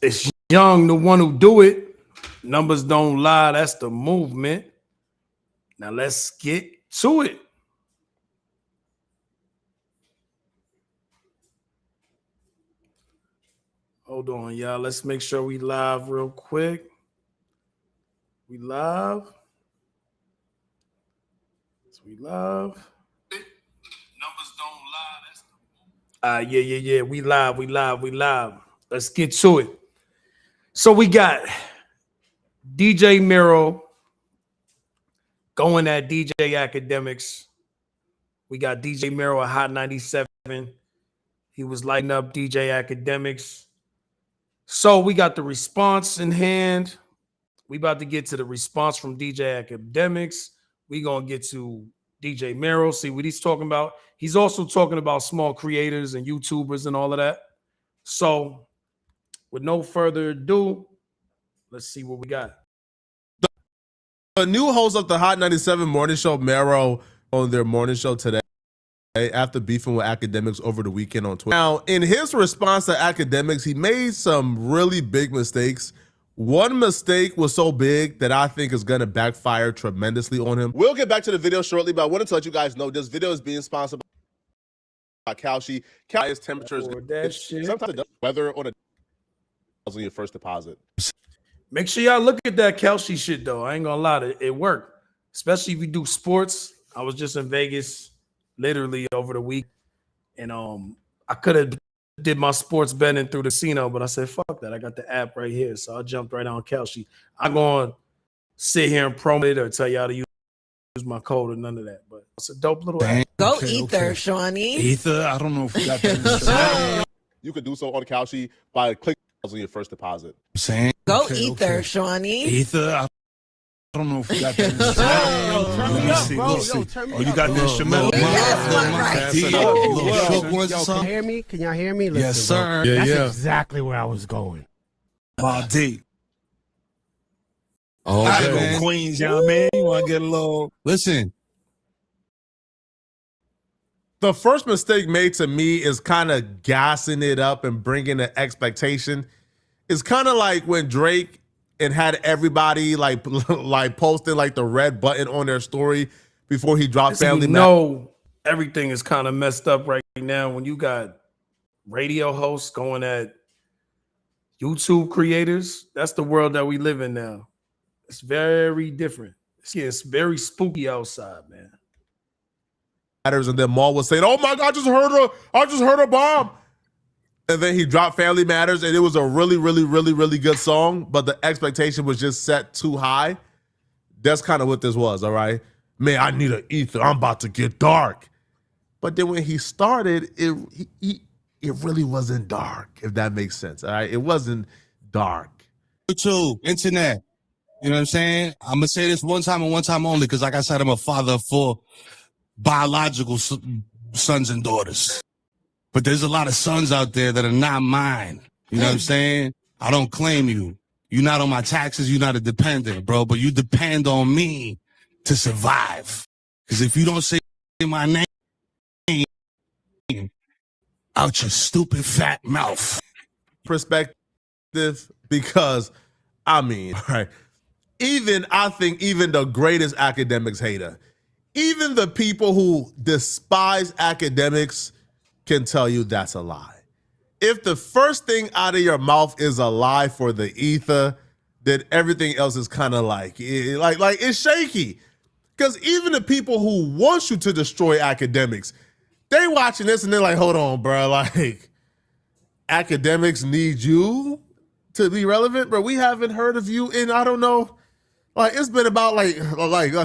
It's Young, the one who do it. Numbers don't lie. That's the movement. Now let's get to it. Hold on, y'all. Let's make sure we live real quick. We live. We live. Numbers don't lie. That's the yeah. We live. Let's get to it. So we got DJ Mero going at DJ Akademiks. We got DJ Mero at Hot 97. He was lighting up DJ Akademiks. So we got the response in hand. We about to get to the response from DJ Akademiks. We gonna get to DJ Mero, see what he's talking about. He's also talking about small creators and YouTubers and all of that. So with no further ado, let's see what we got. The new host of the Hot 97 morning show, Mero, on their morning show today after beefing with Akademiks over the weekend on Twitter. Now, in his response to Akademiks, he made some really big mistakes. One mistake was so big that I think is going to backfire tremendously on him. We'll get back to the video shortly, but I wanted to let you guys know this video is being sponsored by Kalshi. Kalshi's temperature is sometimes the weather on your first deposit. Make sure y'all look at that Kalshi shit, though. I ain't going to lie. It worked, especially if you do sports. I was just in Vegas literally over the week, and I could have did my sports betting through the casino, but I said, fuck that. I got the app right here. So I jumped right on Kalshi. I'm going to sit here and promote it or tell y'all to use my code or none of that. But it's a dope little app. Go Ether, Shawnee. Ether? I don't know if we got that. You could do so on Kalshi by clicking on your first deposit. Go Ether, Shawnee. Ether? I don't know if we got that. Let me see. Oh, you got the instrumental. Can you hear me? Can y'all hear me? Yes, sir. That's exactly where I was going. D. Oh, I go Queens, you know what I mean? You want to get a little... Listen. The first mistake made to me is kind of gassing it up and bringing the expectation. It's kind of like when Drake and had everybody like posting like the red button on their story before he dropped Family Matters. No, everything is kind of messed up right now when you got radio hosts going at YouTube creators. That's the world that we live in now. It's very different. It's very spooky outside, man. And then Maul was saying, "Oh my God, I just heard a bomb." And then he dropped Family Matters, and it was a really, really, really, really good song, but the expectation was just set too high. That's kind of what this was, all right? Man, I need an ether. I'm about to get dark. But then when he started, it really wasn't dark, if that makes sense, all right? It wasn't dark. YouTube, internet, you know what I'm saying? I'm going to say this one time and one time only because, like I said, I'm a father of 4 biological sons and daughters. But there's a lot of sons out there that are not mine. You know what I'm saying? I don't claim you. You're not on my taxes. You're not a dependent, bro. But you depend on me to survive. Because if you don't say my name out your stupid fat mouth. Perspective, because, I mean, right, I think even the greatest Akademiks hater, even the people who despise Akademiks can tell you that's a lie. If the first thing out of your mouth is a lie for the ether, then everything else is kind of like it's shaky. Because even the people who want you to destroy Akademiks, they watching this and they're like, hold on, bro, like Akademiks need you to be relevant, bro. We haven't heard of you in, I don't know, like it's been about like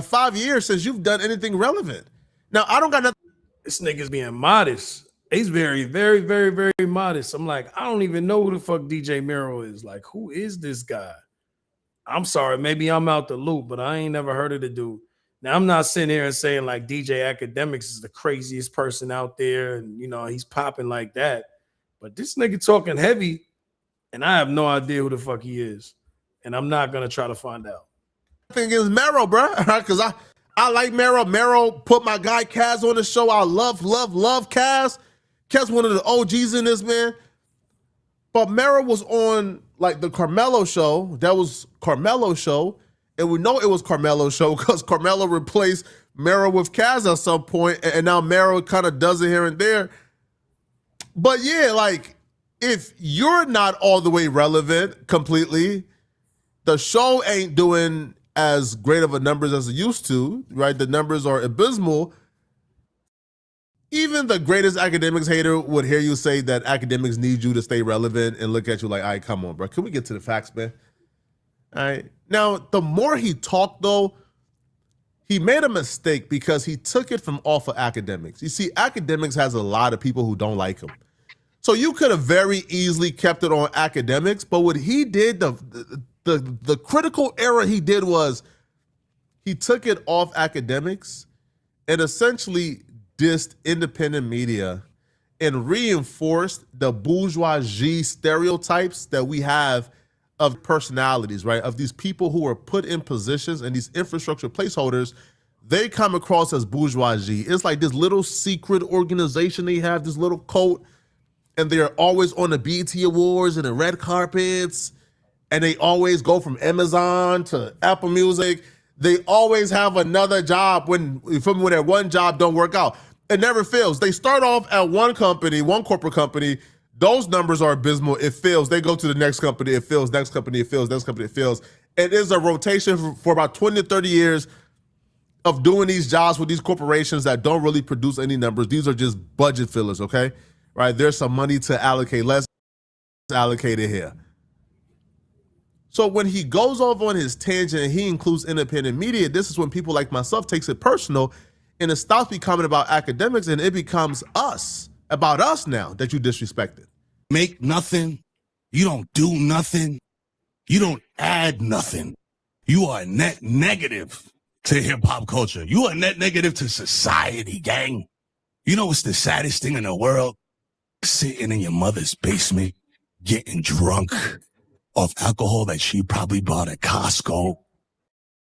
5 years since you've done anything relevant. Now, I don't got nothing. This nigga's being modest. He's very, very, very, very modest. I'm like, I don't even know who the fuck DJ Mero is. Like, who is this guy? I'm sorry, maybe I'm out the loop, but I ain't never heard of the dude. Now, I'm not sitting here and saying like DJ Akademiks is the craziest person out there and, you know, he's popping like that. But this nigga talking heavy, and I have no idea who the fuck he is. And I'm not going to try to find out. I think it's Mero, bro, because I like Mero. Mero put my guy Kaz on the show. I love Kaz. Kaz one of the OGs in this, man. But Mero was on like the Carmelo show. That was Carmelo's show. And we know it was Carmelo's show because Carmelo replaced Mero with Kaz at some point, and now Mero kind of does it here and there. But yeah, like if you're not all the way relevant completely, the show ain't doing as great of a numbers as it used to, right? The numbers are abysmal. Even the greatest Akademiks hater would hear you say that Akademiks need you to stay relevant and look at you like, all right, come on, bro. Can we get to the facts, man? All right. Now, the more he talked, though, he made a mistake because he took it from off of Akademiks. You see, Akademiks has a lot of people who don't like him. So you could have very easily kept it on Akademiks, but what he did, the critical error he did was he took it off Akademiks and essentially dissed independent media and reinforced the bourgeoisie stereotypes that we have of personalities, right? Of these people who are put in positions and these infrastructure placeholders, they come across as bourgeoisie. It's like this little secret organization they have, this little cult, and they're always on the BET Awards and the red carpets, and they always go from Amazon to Apple Music. They always have another job when that one job don't work out. It never fails. They start off at one company, one corporate company. Those numbers are abysmal. It fails. They go to the next company. It fails. Next company. It fails. Next company. It fails. It is a rotation for about 20 to 30 years of doing these jobs with these corporations that don't really produce any numbers. These are just budget fillers, okay? Right? There's some money to allocate. Let's allocate it here. So when he goes off on his tangent and he includes independent media, this is when people like myself takes it personal, and it stops becoming about Akademiks and it becomes us, about us now that you disrespected. Make nothing. You don't do nothing. You don't add nothing. You are net negative to hip hop culture. You are net negative to society, gang. You know what's the saddest thing in the world? Sitting in your mother's basement, getting drunk off alcohol that she probably bought at Costco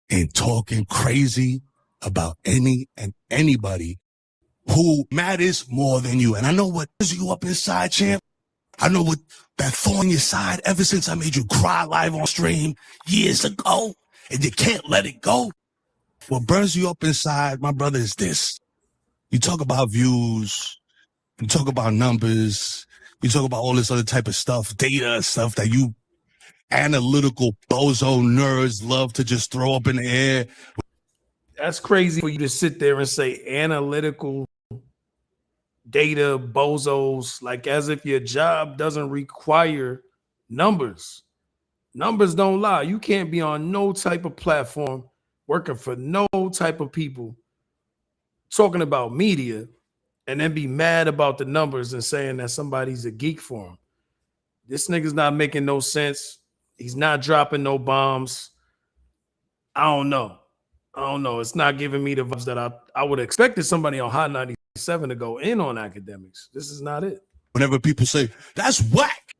and talking crazy about any and anybody who matters more than you. And I know what is you up inside, champ. I know what that thorn in your side ever since I made you cry live on stream years ago, and you can't let it go. What burns you up inside, my brother, is this. You talk about views, you talk about numbers, you talk about all this other type of stuff, data stuff that you analytical bozo nerds love to just throw up in the air. That's crazy for you to sit there and say analytical data bozos, like as if your job doesn't require numbers. Numbers don't lie. You can't be on no type of platform working for no type of people talking about media and then be mad about the numbers and saying that somebody's a geek for him. This nigga's not making no sense. He's not dropping no bombs. I don't know. It's not giving me the vibes that I would have expected somebody on Hot 97 to go in on Akademiks. This is not it. Whenever people say, that's whack,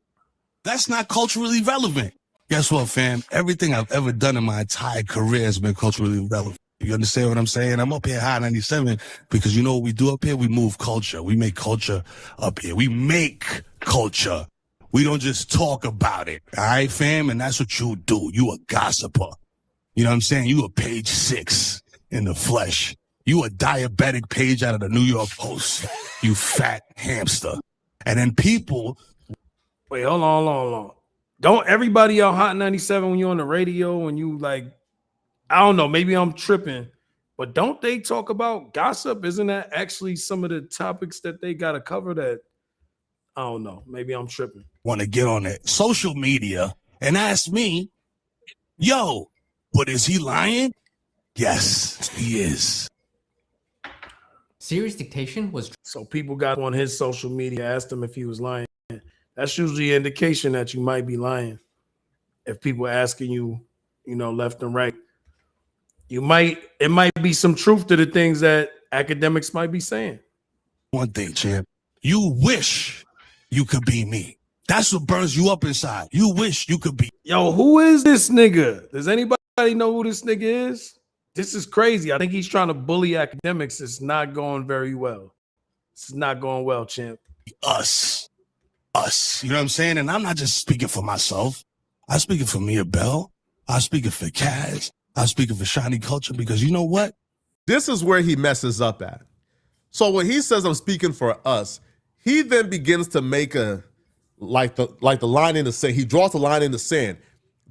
that's not culturally relevant. Guess what, fam? Everything I've ever done in my entire career has been culturally relevant. You understand what I'm saying? I'm up here Hot 97 because you know what we do up here? We move culture. We make culture up here. We make culture. We don't just talk about it. All right, fam? And that's what you do. You a gossiper. You know what I'm saying? You a page 6 in the flesh. You a diabetic page out of the New York Post. You fat hamster. And then people. Wait, hold on. Don't everybody on Hot 97 when you're on the radio and you like, I don't know, maybe I'm tripping, but don't they talk about gossip? Isn't that actually some of the topics that they got to cover that? I don't know. Maybe I'm tripping. Want to get on it. Social media and ask me, yo, but is he lying? Yes, he is. Serious dictation was. So people got on his social media, asked him if he was lying. That's usually an indication that you might be lying. If people asking you, left and right, it might be some truth to the things that Akademiks might be saying. One thing, champ, you wish you could be me. That's what burns you up inside. You wish you could be. Yo, who is this nigga? Does anybody know who this nigga is? This is crazy. I think he's trying to bully Akademiks. It's not going very well. It's not going well, champ. Us. us. You know what I'm saying? And I'm not just speaking for myself. I'm speaking for Mia Bell. I'm speaking for Kaz. I'm speaking for Shiny Culture, because you know what? This is where he messes up at. So when he says I'm speaking for us, he then begins to make the line in the sand. He draws the line in the sand.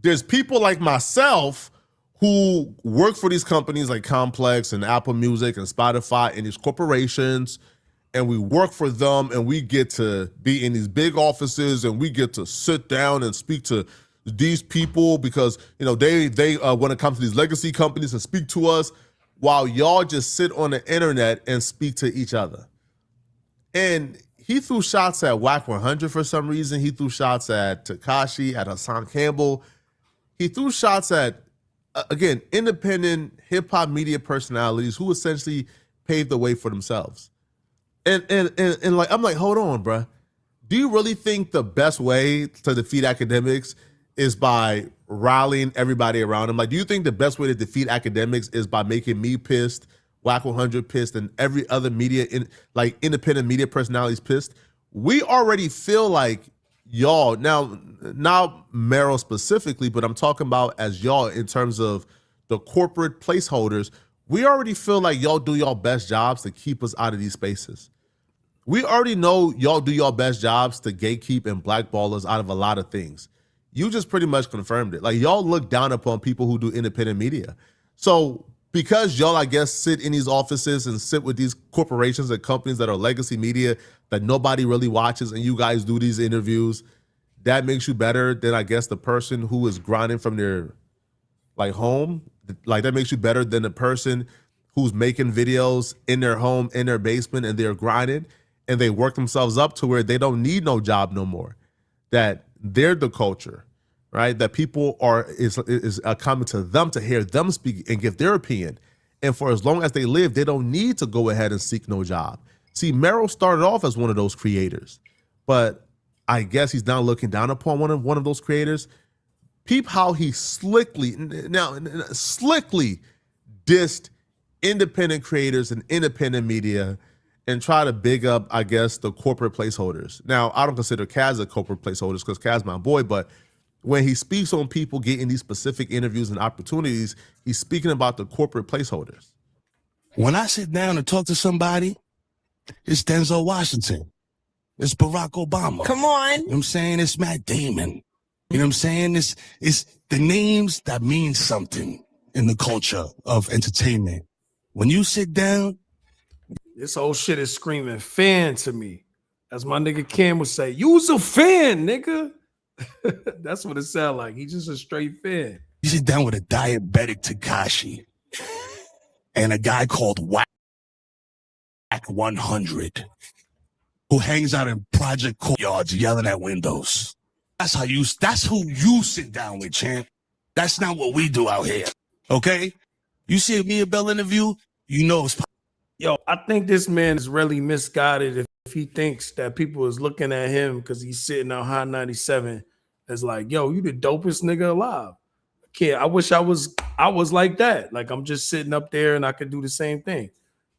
There's people like myself who work for these companies like Complex and Apple Music and Spotify and these corporations, and we work for them, and we get to be in these big offices, and we get to sit down and speak to these people because, you know, they when it comes to these legacy companies and speak to us, while y'all just sit on the internet and speak to each other. And he threw shots at Wack 100 for some reason. He threw shots at Tekashi, at Hassan Campbell. He threw shots at, again, independent hip-hop media personalities who essentially paved the way for themselves. And like, I'm like, hold on, bruh. Do you really think the best way to defeat Akademiks is by rallying everybody around him? Like, do you think the best way to defeat Akademiks is by making me pissed, Wack 100 pissed, and every other independent media personalities pissed? We already feel like y'all, now Mero specifically, but I'm talking about as y'all in terms of the corporate placeholders, we already feel like y'all do y'all best jobs to keep us out of these spaces. We already know y'all do y'all best jobs to gatekeep and blackball us out of a lot of things. You just pretty much confirmed it. Like, y'all look down upon people who do independent media. So because y'all, I guess, sit in these offices and sit with these corporations and companies that are legacy media that nobody really watches, and you guys do these interviews, that makes you better than, I guess, the person who is grinding from their home. Like, that makes you better than the person who's making videos in their home, in their basement, and they're grinding, and they work themselves up to where they don't need no job no more. That they're the culture, right? That people is coming to them to hear them speak and give their opinion. And for as long as they live, they don't need to go ahead and seek no job. See, Mero started off as one of those creators, but I guess he's now looking down upon one of those creators. Peep how he slickly dissed independent creators and independent media and try to big up, I guess, the corporate placeholders. Now, I don't consider Kaz a corporate placeholders because Kaz my boy, but when he speaks on people getting these specific interviews and opportunities, he's speaking about the corporate placeholders. When I sit down and talk to somebody, it's Denzel Washington. It's Barack Obama. Come on. You know what I'm saying? It's Matt Damon. You know what I'm saying? It's the names that mean something in the culture of entertainment. When you sit down, this whole shit is screaming fan to me. As my nigga Cam would say, you's a fan, nigga. That's what it sounds like. He's just a straight fan. you sit down with a diabetic Tekashi and a guy called Wack 100 who hangs out in project courtyards yelling at windows. That's who you sit down with, champ. That's not what we do out here. Okay? You see a Mia Bell interview, you know it's Yo, I think this man is really misguided if he thinks that people is looking at him because he's sitting on Hot 97 as like, yo, you the dopest nigga alive. Kid, I wish I was like that. Like, I'm just sitting up there and I could do the same thing.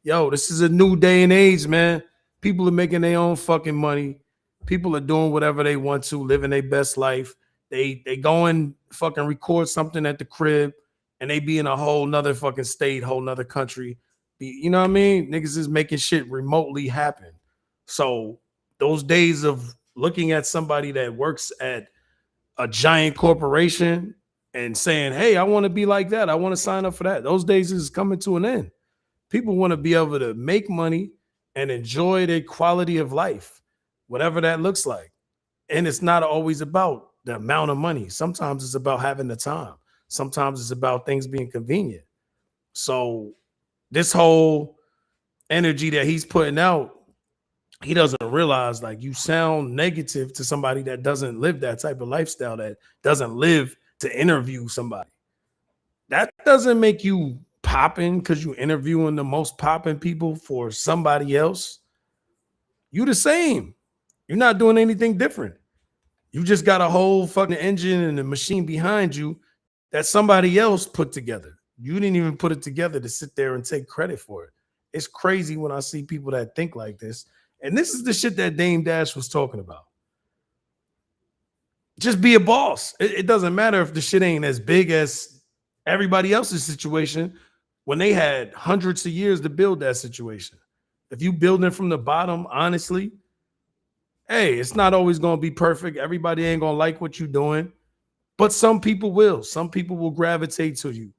Yo, this is a new day and age, man. People are making their own fucking money. People are doing whatever they want to, living their best life. They go and fucking record something at the crib and they be in a whole nother fucking state, whole nother country. You know what I mean? Niggas is making shit remotely happen. So those days of looking at somebody that works at a giant corporation and saying, hey, I want to be like that, I want to sign up for that, those days is coming to an end. People want to be able to make money and enjoy their quality of life, whatever that looks like. And it's not always about the amount of money. Sometimes it's about having the time. Sometimes it's about things being convenient. So this whole energy that he's putting out, he doesn't realize, like, you sound negative to somebody that doesn't live that type of lifestyle, that doesn't live to interview somebody. That doesn't make you popping because you interviewing the most popping people for somebody else. You the same. You're not doing anything different. You just got a whole fucking engine and a machine behind you that somebody else put together. You didn't even put it together to sit there and take credit for it. It's crazy when I see people that think like this. And this is the shit that Dame Dash was talking about. just be a boss. It doesn't matter if the shit ain't as big as everybody else's situation when they had hundreds of years to build that situation. If you building from the bottom, honestly, hey, it's not always going to be perfect. Everybody ain't going to like what you're doing, but some people will. Some people will gravitate to you.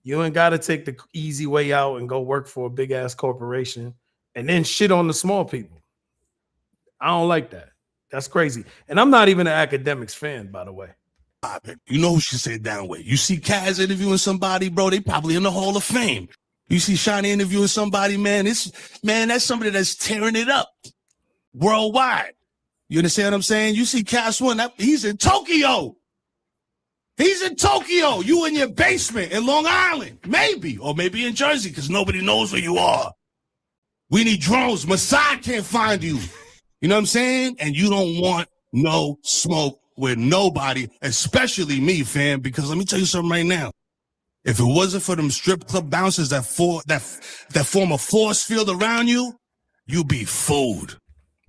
You ain't got to take the easy way out and go work for a big ass corporation and then shit on the small people. I don't like that. That's crazy. And I'm not even an Akademiks fan, by the way. You know who she said down with. You see Kaz interviewing somebody, bro, they probably in the Hall of Fame. You see Shiny interviewing somebody, man, that's somebody that's tearing it up worldwide. You understand what I'm saying? You see Kaz One, he's in Tokyo. He's in Tokyo. You in your basement in Long Island, maybe, or maybe in Jersey, because nobody knows where you are. We need drones. Masai can't find you. You know what I'm saying? And you don't want no smoke with nobody, especially me, fam, because let me tell you something right now. If it wasn't for them strip club bouncers that form a force field around you, you'd be fooled.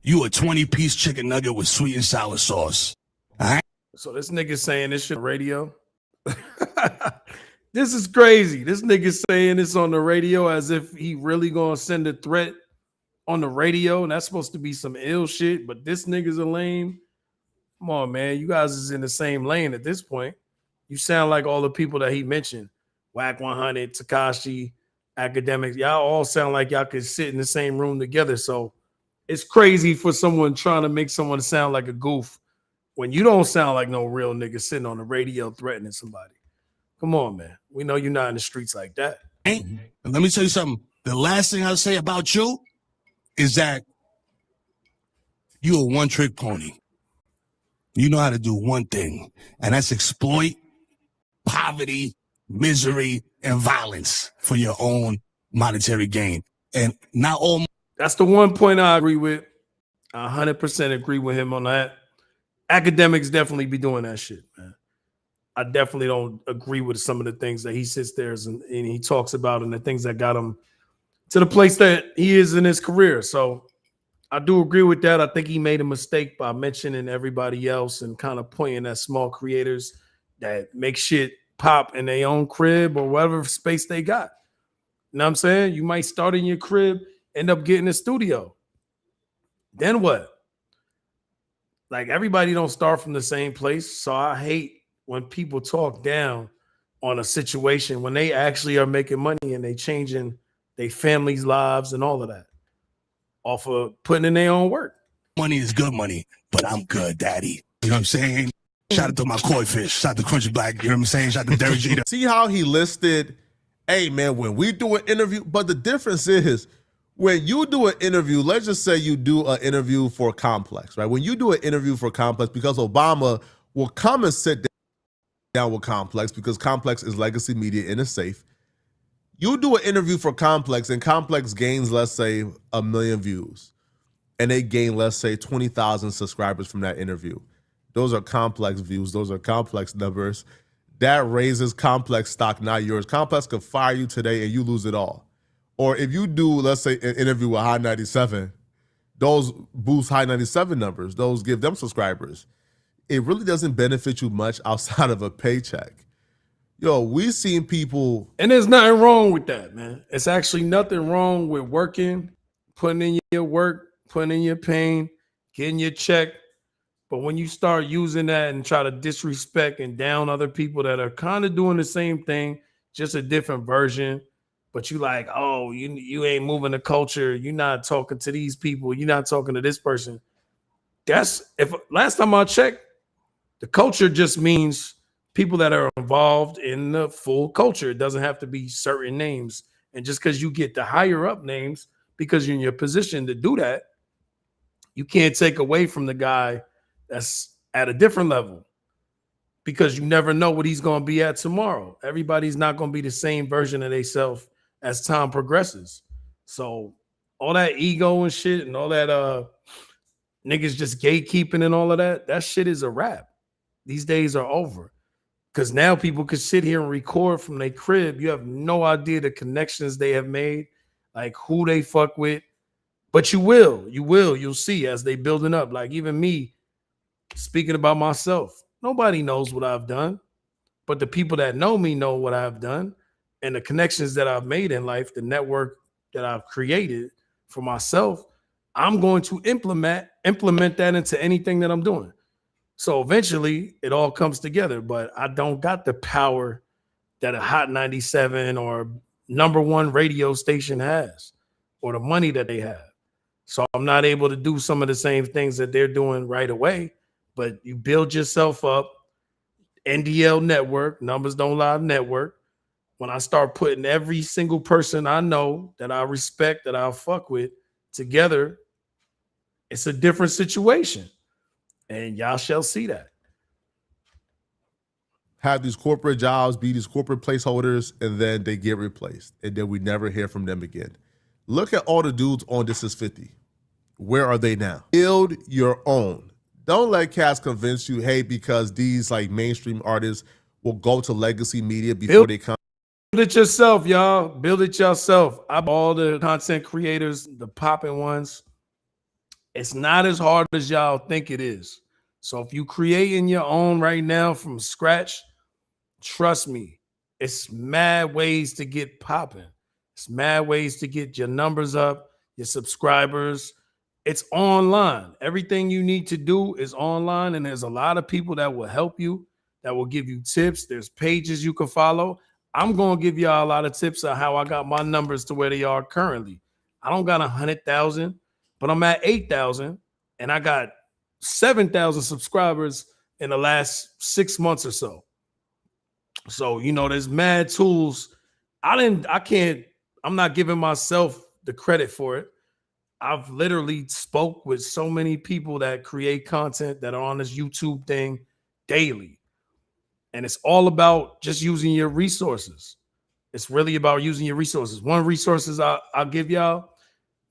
You a 20-piece chicken nugget with sweet and sour sauce. All right? So this nigga saying this shit on the radio. This is crazy. This nigga saying this on the radio as if he really gonna send a threat on the radio, and that's supposed to be some ill shit, but this nigga's a lame. Come on, man. You guys is in the same lane at this point. You sound like all the people that he mentioned. Wack 100, Tekashi, Akademiks. Y'all all sound like y'all could sit in the same room together. So it's crazy for someone trying to make someone sound like a goof when you don't sound like no real nigga sitting on the radio threatening somebody. Come on, man. We know you're not in the streets like that. And let me tell you something. The last thing I'll say about you is that you a one-trick pony. You know how to do one thing, and that's exploit poverty, misery, and violence for your own monetary gain. And not all. That's the one point I agree with. I 100% agree with him on that. Akademiks definitely be doing that shit, man. I definitely don't agree with some of the things that he sits there and he talks about and the things that got him to the place that he is in his career. So I do agree with that. I think he made a mistake by mentioning everybody else and kind of pointing at small creators that make shit pop in their own crib or whatever space they got. You know what I'm saying? You might start in your crib, end up getting a studio. Then what? Like, everybody don't start from the same place. So I hate when people talk down on a situation when they actually are making money and they changing their families' lives and all of that off of putting in their own work. Money is good money, but I'm good, daddy. You know what I'm saying? Shout out to my koi fish. Shout out to Crunchy Black. You know what I'm saying? Shout out to Derek Jeter. See how he listed, hey, man, when we do an interview, but the difference is when you do an interview, let's just say you do an interview for Complex, right? When you do an interview for Complex, because Obama will come and sit down with Complex because Complex is legacy media and it's safe. You do an interview for Complex and Complex gains, let's say, 1 million views, and they gain, let's say, 20,000 subscribers from that interview. Those are Complex views. Those are Complex numbers. That raises Complex stock, not yours. Complex could fire you today and you lose it all. Or if you do, let's say, an interview with High 97, those boost High 97 numbers. Those give them subscribers. It really doesn't benefit you much outside of a paycheck. Yo, we've seen people. And there's nothing wrong with that, man. It's actually nothing wrong with working, putting in your work, putting in your pain, getting your check. But when you start using that and try to disrespect and down other people that are kind of doing the same thing, just a different version, but you like, oh, you ain't moving the culture. You're not talking to these people. You're not talking to this person. That's, if last time I checked, the culture just means people that are involved in the full culture. It doesn't have to be certain names. And just because you get the higher up names, because you're in your position to do that, you can't take away from the guy that's at a different level, because you never know what he's going to be at tomorrow. Everybody's not going to be the same version of themselves as time progresses. So all that ego and shit and all that niggas just gatekeeping and all of that shit is a wrap. These days are over. Because now people can sit here and record from their crib. You have no idea the connections they have made, like who they fuck with. But you'll see as they building up. Like even me, speaking about myself, Nobody knows what I've done, but the people that know me know what I've done, and the connections that I've made in life, the network that I've created for myself. I'm going to implement that into anything that I'm doing. So eventually it all comes together, but I don't got the power that a Hot 97 or #1 radio station has, or the money that they have. So I'm not able to do some of the same things that they're doing right away, but you build yourself up. NDL network, Numbers Don't Lie network. When I start putting every single person I know that I respect, that I'll fuck with together, it's a different situation. And y'all shall see that. Have these corporate jobs, be these corporate placeholders, and then they get replaced. And then we never hear from them again. Look at all the dudes on This Is 50. Where are they now? Build your own. Don't let cats convince you, hey, because these like mainstream artists will go to legacy media before they come. Build it yourself, y'all. Build it yourself. All the content creators, the popping ones, it's not as hard as y'all think it is. So if you creating your own right now from scratch, trust me, it's mad ways to get popping. It's mad ways to get your numbers up, your subscribers. It's online. Everything you need to do is online, and there's a lot of people that will help you, that will give you tips. There's pages you can follow. I'm going to give y'all a lot of tips on how I got my numbers to where they are currently. I don't got 100,000, but I'm at 8,000, and I got 7,000 subscribers in the last 6 months or so. So, there's mad tools. I'm not giving myself the credit for it. I've literally spoke with so many people that create content that are on this YouTube thing daily. And it's all about just using your resources. It's really about using your resources. One resources I'll give y'all,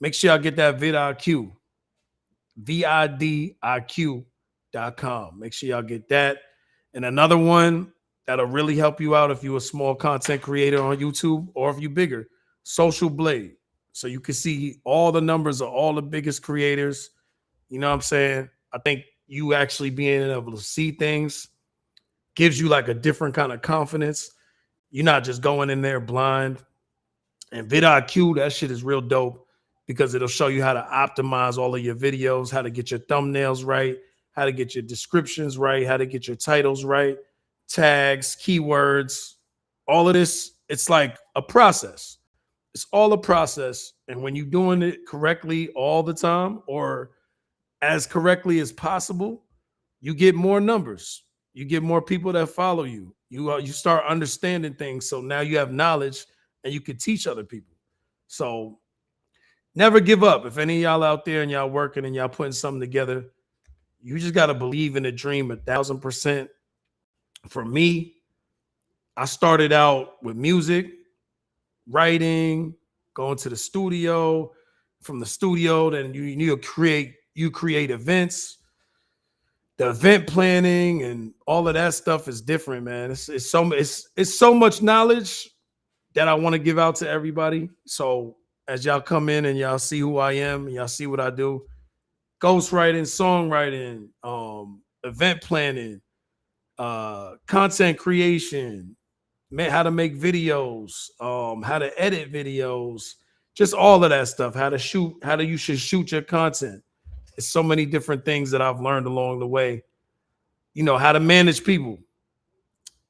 make sure y'all get that vidIQ, vidIQ.com. Make sure y'all get that. And another one that'll really help you out if you're a small content creator on YouTube, or if you're bigger, Social Blade. So you can see all the numbers of all the biggest creators. You know what I'm saying? I think you actually being able to see things gives you like a different kind of confidence. You're not just going in there blind. And vidIQ, that shit is real dope because it'll show you how to optimize all of your videos, how to get your thumbnails right, how to get your descriptions right, how to get your titles right, tags, keywords, all of this. It's like a process. It's all a process. And when you're doing it correctly all the time, or as correctly as possible, you get more numbers. You get more people that follow you. You start understanding things. So now you have knowledge and you can teach other people. So never give up. If any of y'all out there and y'all working and y'all putting something together, you just got to believe in the dream 1,000%. For me, I started out with music, writing, going to the studio. From the studio, then you create events. The event planning and all of that stuff is different, man. It's so much knowledge that I want to give out to everybody. So as y'all come in and y'all see who I am and y'all see what I do, ghostwriting, songwriting, event planning, content creation, how to make videos, how to edit videos, just all of that stuff, how you should shoot your content. It's so many different things that I've learned along the way. How to manage people,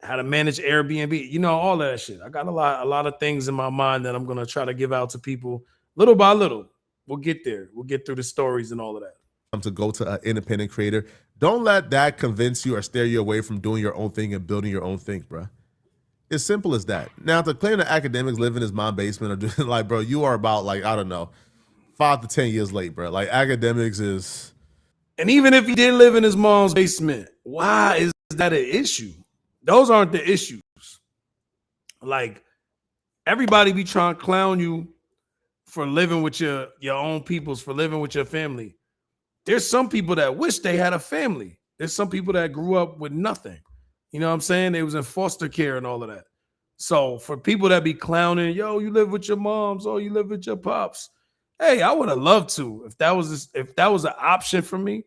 how to manage Airbnb, all of that shit. I got a lot of things in my mind that I'm going to try to give out to people little by little. We'll get there. We'll get through the stories and all of that. To go to an independent creator. Don't let that convince you or steer you away from doing your own thing and building your own thing, bro. It's simple as that. Now, to claim that Akademiks live in his mom's basement or doing like, bro, you are about like, I don't know, 5 to 10 years late, bro. Like Akademiks is. And even if he did live in his mom's basement, why is that an issue? Those aren't the issues. Like, everybody be trying to clown you for living with your own peoples, for living with your family. There's some people that wish they had a family. There's some people that grew up with nothing. You know what I'm saying? They was in foster care and all of that. So for people that be clowning, yo, you live with your moms, or you live with your pops. Hey, I would have loved to. If that was an option for me,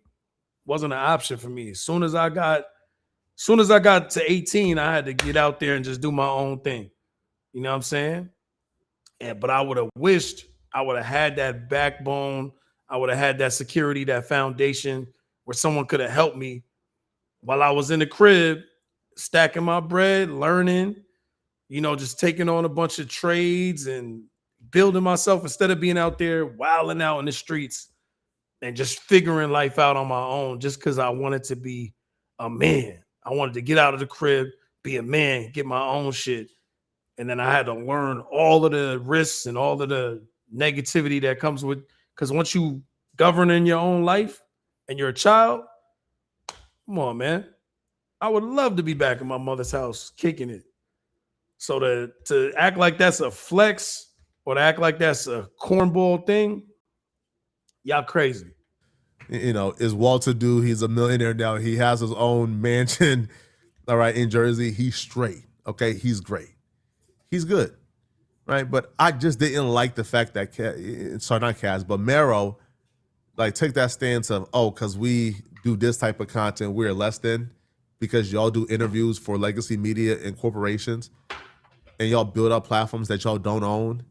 wasn't an option for me. As soon as I got Soon as I got to 18, I had to get out there and just do my own thing. You know what I'm saying? But I would have wished I would have had that backbone. I would have had that security, that foundation where someone could have helped me while I was in the crib, stacking my bread, learning, just taking on a bunch of trades and building myself instead of being out there wilding out in the streets and just figuring life out on my own just because I wanted to be a man. I wanted to get out of the crib, be a man, get my own shit. And then I had to learn all of the risks and all of the negativity that comes with, because once you govern in your own life and you're a child, come on, man. I would love to be back in my mother's house kicking it. So to act like that's a flex or to act like that's a cornball thing, y'all crazy. Is well-to-do. He's a millionaire now. He has his own mansion, all right, in Jersey. He's straight, okay? He's great. He's good, right? But I just didn't like the fact that, not Kaz, but Mero, take that stance of, because we do this type of content, we're less than, because y'all do interviews for legacy media and corporations, and y'all build up platforms that y'all don't own.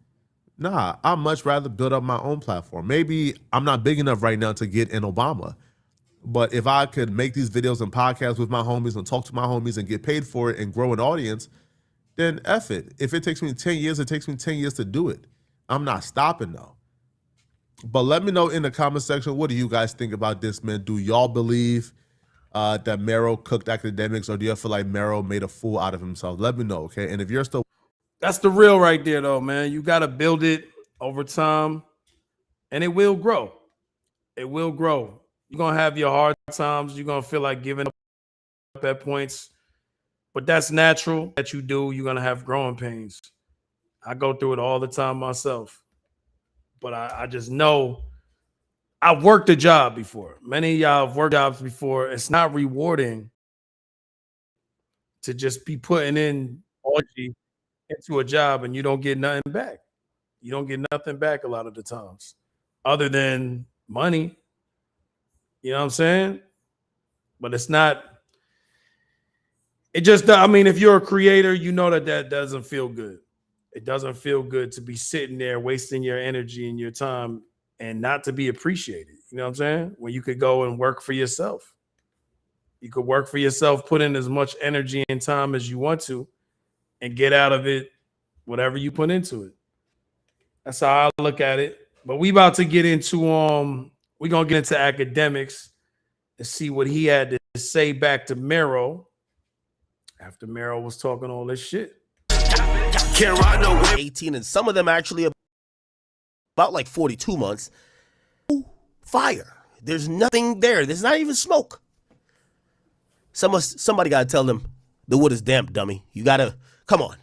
Nah, I'd much rather build up my own platform. Maybe I'm not big enough right now to get in Obama, but if I could make these videos and podcasts with my homies and talk to my homies and get paid for it and grow an audience, then F it. If it takes me 10 years, it takes me 10 years to do it. I'm not stopping though. But let me know in the comment section, what do you guys think about this, man? Do y'all believe that Mero cooked Akademiks, or do you feel like Mero made a fool out of himself? Let me know, okay? And if you're still... That's the real right there, though, man. You got to build it over time, and it will grow. It will grow. You're going to have your hard times. You're going to feel like giving up at points. But that's natural that you do. You're going to have growing pains. I go through it all the time myself. But I just know I've worked a job before. Many of y'all have worked jobs before. It's not rewarding to just be putting in energy into a job and you don't get nothing back. You don't get nothing back a lot of the times other than money. You know what I'm saying? But it's not... if you're a creator, you know that doesn't feel good. It doesn't feel good to be sitting there wasting your energy and your time and not to be appreciated. You know what I'm saying? When you could go and work for yourself. You could work for yourself, put in as much energy and time as you want to, and get out of it whatever you put into it. That's how I look at it. But we about to get into we're gonna get into Akademiks and see what he had to say back to Mero after Mero was talking all this shit. Can't ride no way. 18, and some of them actually about like 42 months. Fire. There's nothing there. There's not even smoke. Somebody got to tell them the wood is damp, dummy. You got to, come on.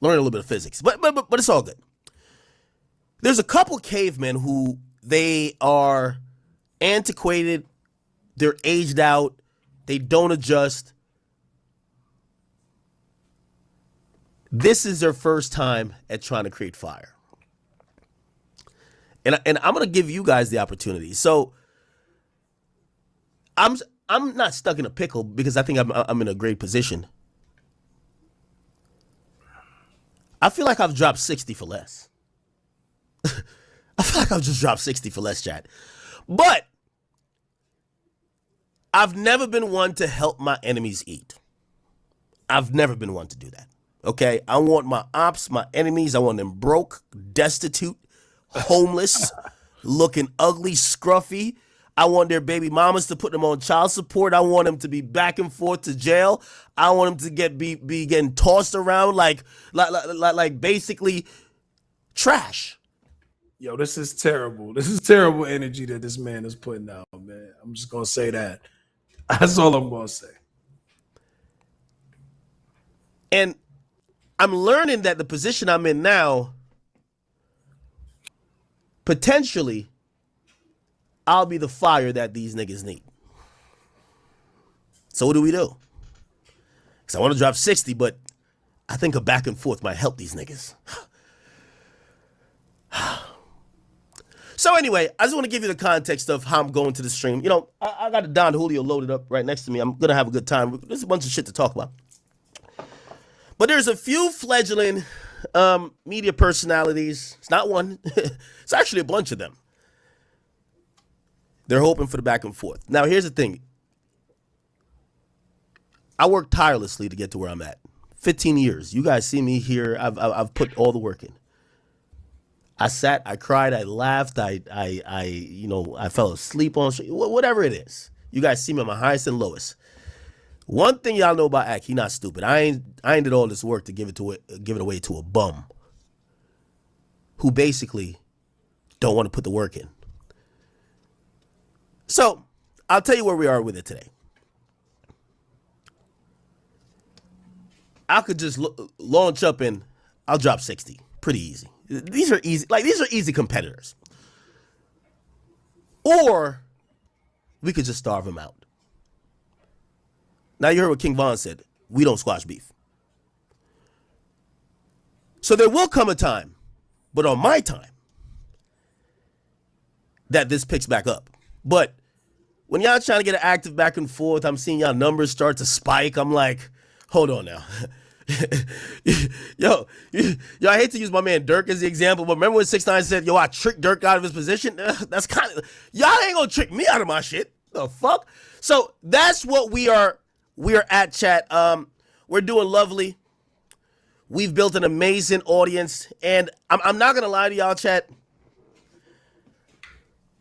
Learn a little bit of physics. But it's all good. There's a couple cavemen who they are antiquated. They're aged out. They don't adjust. This is their first time at trying to create fire. And I'm going to give you guys the opportunity. So I'm not stuck in a pickle because I think I'm in a great position. I feel like I've dropped 60 for less. I feel like I've just dropped 60 for less, chat. But I've never been one to help my enemies eat. I've never been one to do that. Okay? I want my ops, my enemies, I want them broke, destitute, homeless, looking ugly, scruffy. I want their baby mamas to put them on child support. I want them to be back and forth to jail. I want them to be getting tossed around like basically trash. Yo, this is terrible. This is terrible energy that this man is putting out, man. I'm just gonna say that. That's all I'm gonna say. And I'm learning that the position I'm in now, potentially, I'll be the fire that these niggas need. So what do we do? Because I want to drop 60, but I think a back and forth might help these niggas. So anyway, I just want to give you the context of how I'm going to the stream. You know, I got the Don Julio loaded up right next to me. I'm going to have a good time. There's a bunch of shit to talk about. But there's a few fledgling media personalities. It's not one. It's actually a bunch of them. They're hoping for the back and forth. Now, here's the thing. I worked tirelessly to get to where I'm at. 15 years. You guys see me here. I've put all the work in. I sat, I cried, I laughed, I fell asleep on whatever it is. You guys see me at my highest and lowest. One thing y'all know about Ak, he not stupid. I ain't did all this work to give it away to a bum who basically don't want to put the work in. So I'll tell you where we are with it today. I could just launch up and I'll drop 60. Pretty easy. These are easy. Like, these are easy competitors. Or we could just starve them out. Now, you heard what King Von said. We don't squash beef. So there will come a time, but on my time, that this picks back up. But when y'all trying to get an active back and forth, I'm seeing y'all numbers start to spike. I'm like, hold on now. Yo, I hate to use my man Dirk as the example, but remember when 6ix9ine said, yo, I tricked Dirk out of his position? That's kind of, y'all ain't gonna trick me out of my shit. The fuck? So that's what we are at, chat. We're doing lovely. We've built an amazing audience, and I'm not gonna lie to y'all, chat.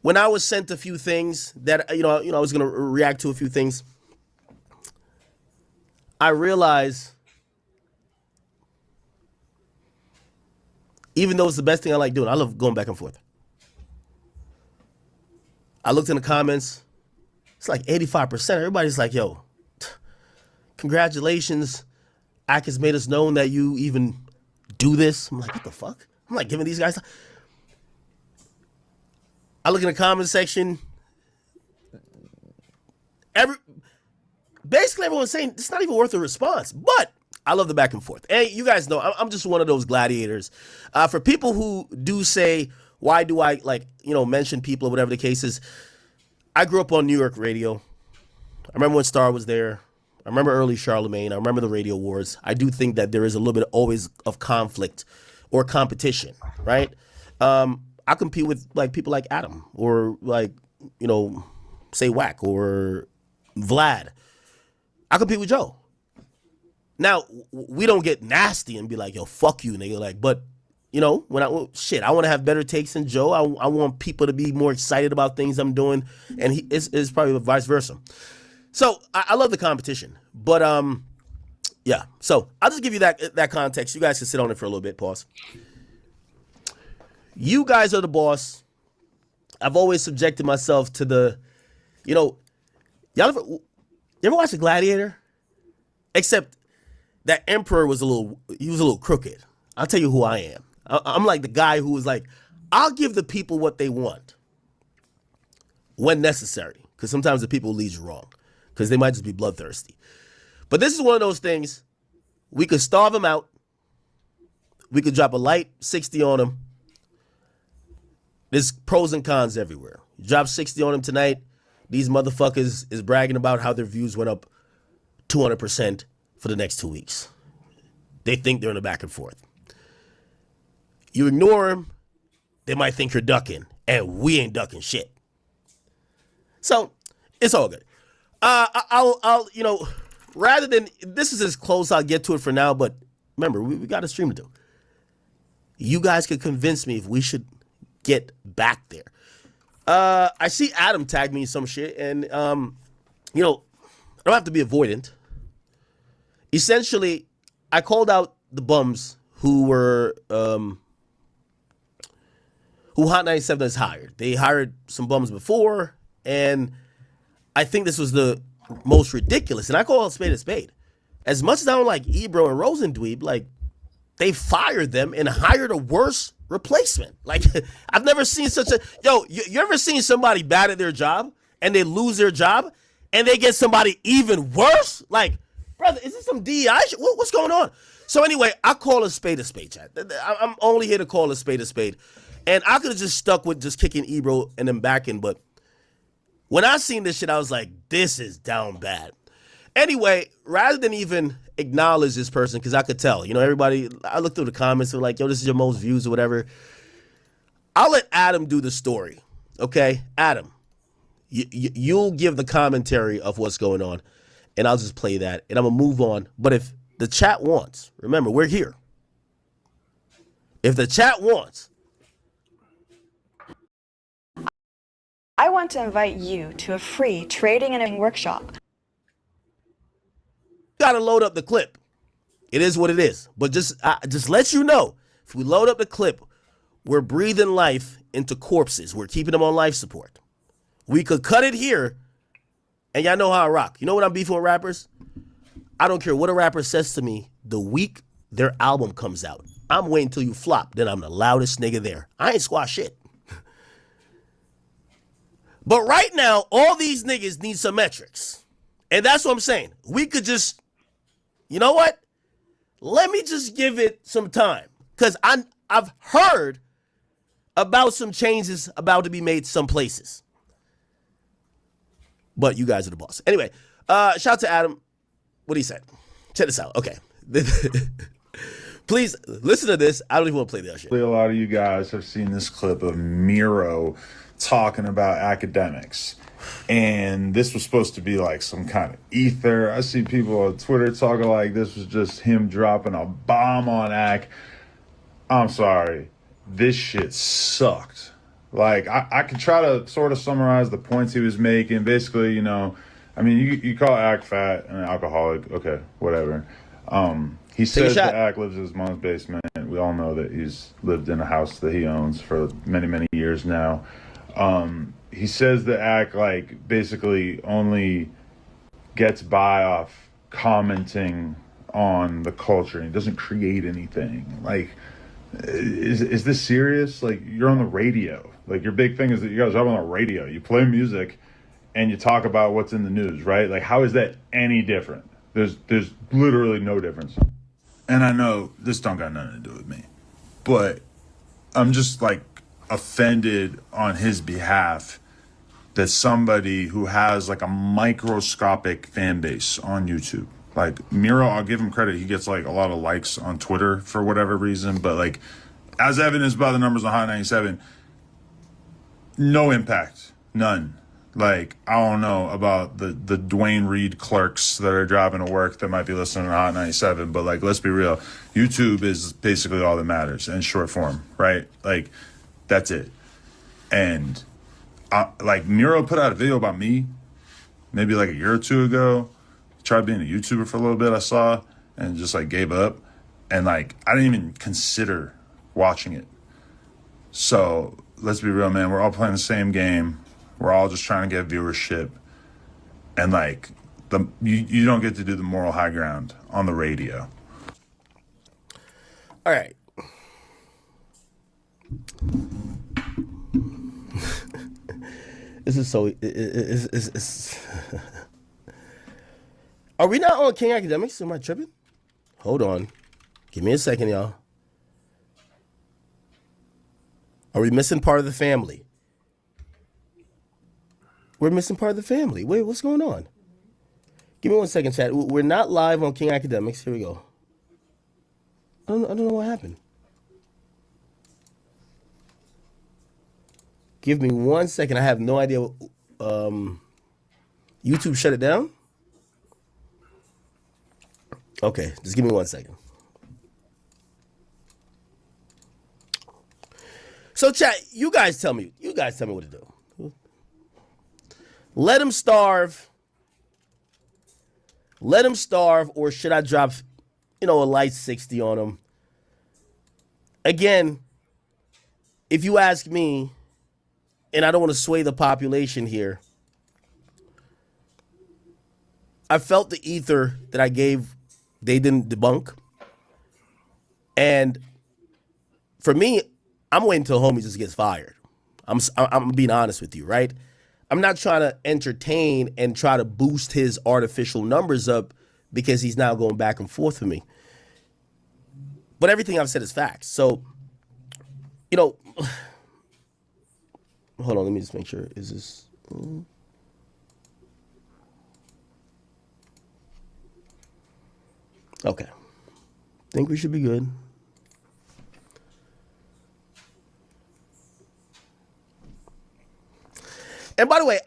When I was sent a few things that I was gonna react to a few things, I realized, even though it's the best thing I like doing, I love going back and forth. I looked in the comments. It's like 85%. Everybody's like, yo, congratulations. Ak has made us known that you even do this. I'm like, what the fuck? I'm like giving these guys. I look in the comment section. Basically everyone's saying it's not even worth a response. But I love the back and forth. And you guys know, I'm just one of those gladiators. For people who do say, why do I mention people or whatever the case is, I grew up on New York radio. I remember when Star was there. I remember early Charlemagne. I remember the radio wars. I do think that there is a little bit always of conflict or competition, right? I compete with people like Adam or say Wack or Vlad. I compete with Joe. Now, we don't get nasty and be like, yo, fuck you, nigga. But, when I want to have better takes than Joe. I want people to be more excited about things I'm doing. And it's probably vice versa. So I love the competition. But, yeah. So I'll just give you that context. You guys can sit on it for a little bit. Pause. You guys are the boss. I've always subjected myself to the, y'all you ever watch The Gladiator? Except that Emperor was a little crooked. I'll tell you who I am. I'm like the guy who was like, I'll give the people what they want when necessary. Because sometimes the people lead you wrong. Because they might just be bloodthirsty. But this is one of those things. We could starve them out. We could drop a light 60 on them. There's pros and cons everywhere. You drop 60 on them tonight. These motherfuckers is bragging about how their views went up 200% for the next 2 weeks. They think they're in a back and forth. You ignore them, they might think you're ducking, and we ain't ducking shit. So it's all good. I'll rather than, this is as close I'll get to it for now, but remember, we got a stream to do. You guys could convince me if we should get back there. I see Adam tag me in some shit, and I don't have to be avoidant. Essentially, I called out the bums who were who Hot 97 has hired. They hired some bums before, and I think this was the most ridiculous. And I call it spade a spade. As much as I don't like Ebro and Rosendweeb, they fired them and hired a worse replacement. I've never seen such a... Yo, you ever seen somebody bad at their job and they lose their job and they get somebody even worse? Brother, is this some DEI shit? What's going on? So anyway, I call a spade, chat. I'm only here to call a spade. And I could have just stuck with just kicking Ebro and then backing, but when I seen this shit, I was like, this is down bad. Anyway, rather than even acknowledge this person, because I could tell, everybody, I looked through the comments and were like, yo, this is your most views or whatever. I'll let Adam do the story, okay? Adam, you'll give the commentary of what's going on, and I'll just play that, and I'm going to move on. But if the chat wants, remember, we're here. If the chat wants, I want to invite you to a free trading and workshop. Gotta load up the clip. It is what it is. But just let you know, if we load up the clip, we're breathing life into corpses. We're keeping them on life support. We could cut it here, and y'all know how I rock. You know what I'm beefing with rappers? I don't care what a rapper says to me the week their album comes out. I'm waiting till you flop. Then I'm the loudest nigga there. I ain't squash shit. But right now, all these niggas need some metrics. And that's what I'm saying. We could just, you know what? Let me just give it some time. Because I've heard about some changes about to be made some places. But you guys are the boss. Anyway, shout out to Adam. What he said. Check this out. Okay. Please listen to this. I don't even want to play that shit. A lot of you guys have seen this clip of Mero talking about Akademiks, and this was supposed to be like some kind of ether. I see people on Twitter talking like this was just him dropping a bomb on Ak. I'm sorry, this shit sucked. Like, I could try to sort of summarize the points he was making. Basically, you call Ak fat and an alcoholic, okay, whatever. He says that Ak lives in his mom's basement. We all know that he's lived in a house that he owns for many, many years now. He says that Ak basically only gets by off commenting on the culture and he doesn't create anything. Like, is this serious? Like, you're on the radio. Like, your big thing is that you guys are on the radio. You play music and you talk about what's in the news, right? Like, how is that any different? There's literally no difference. And I know this don't got nothing to do with me, but I'm just offended on his behalf that somebody who has a microscopic fan base on YouTube, like Mero, I'll give him credit. He gets a lot of likes on Twitter for whatever reason, but as evidenced by the numbers on Hot 97, no impact, none. I don't know about the Dwayne Reed clerks that are driving to work that might be listening to Hot 97, but let's be real. YouTube is basically all that matters in short form, right? That's it. And Mero put out a video about me maybe a year or two ago. He tried being a YouTuber for a little bit, I saw, and just gave up. And I didn't even consider watching it. So let's be real, man. We're all playing the same game. We're all just trying to get viewership. And you don't get to do the moral high ground on the radio. All right. This is so. Are we not on King Akademiks? Am I tripping? Hold on. Give me a second, y'all. Are we missing part of the family? We're missing part of the family. Wait, what's going on? Give me 1 second, chat. We're not live on King Akademiks. Here we go. I don't know what happened. Give me 1 second. I have no idea. YouTube shut it down? Okay, just give me 1 second. So, chat, you guys tell me what to do. Let him starve. Let him starve, or should I drop, a light 60 on him? Again, if you ask me, and I don't want to sway the population here, I felt the ether that I gave, they didn't debunk. And for me, I'm waiting until homie just gets fired. I'm being honest with you, right? I'm not trying to entertain and try to boost his artificial numbers up because he's now going back and forth with me. But everything I've said is facts. So, Hold on, let me just make sure. Is this? Okay. Think we should be good. And by the way,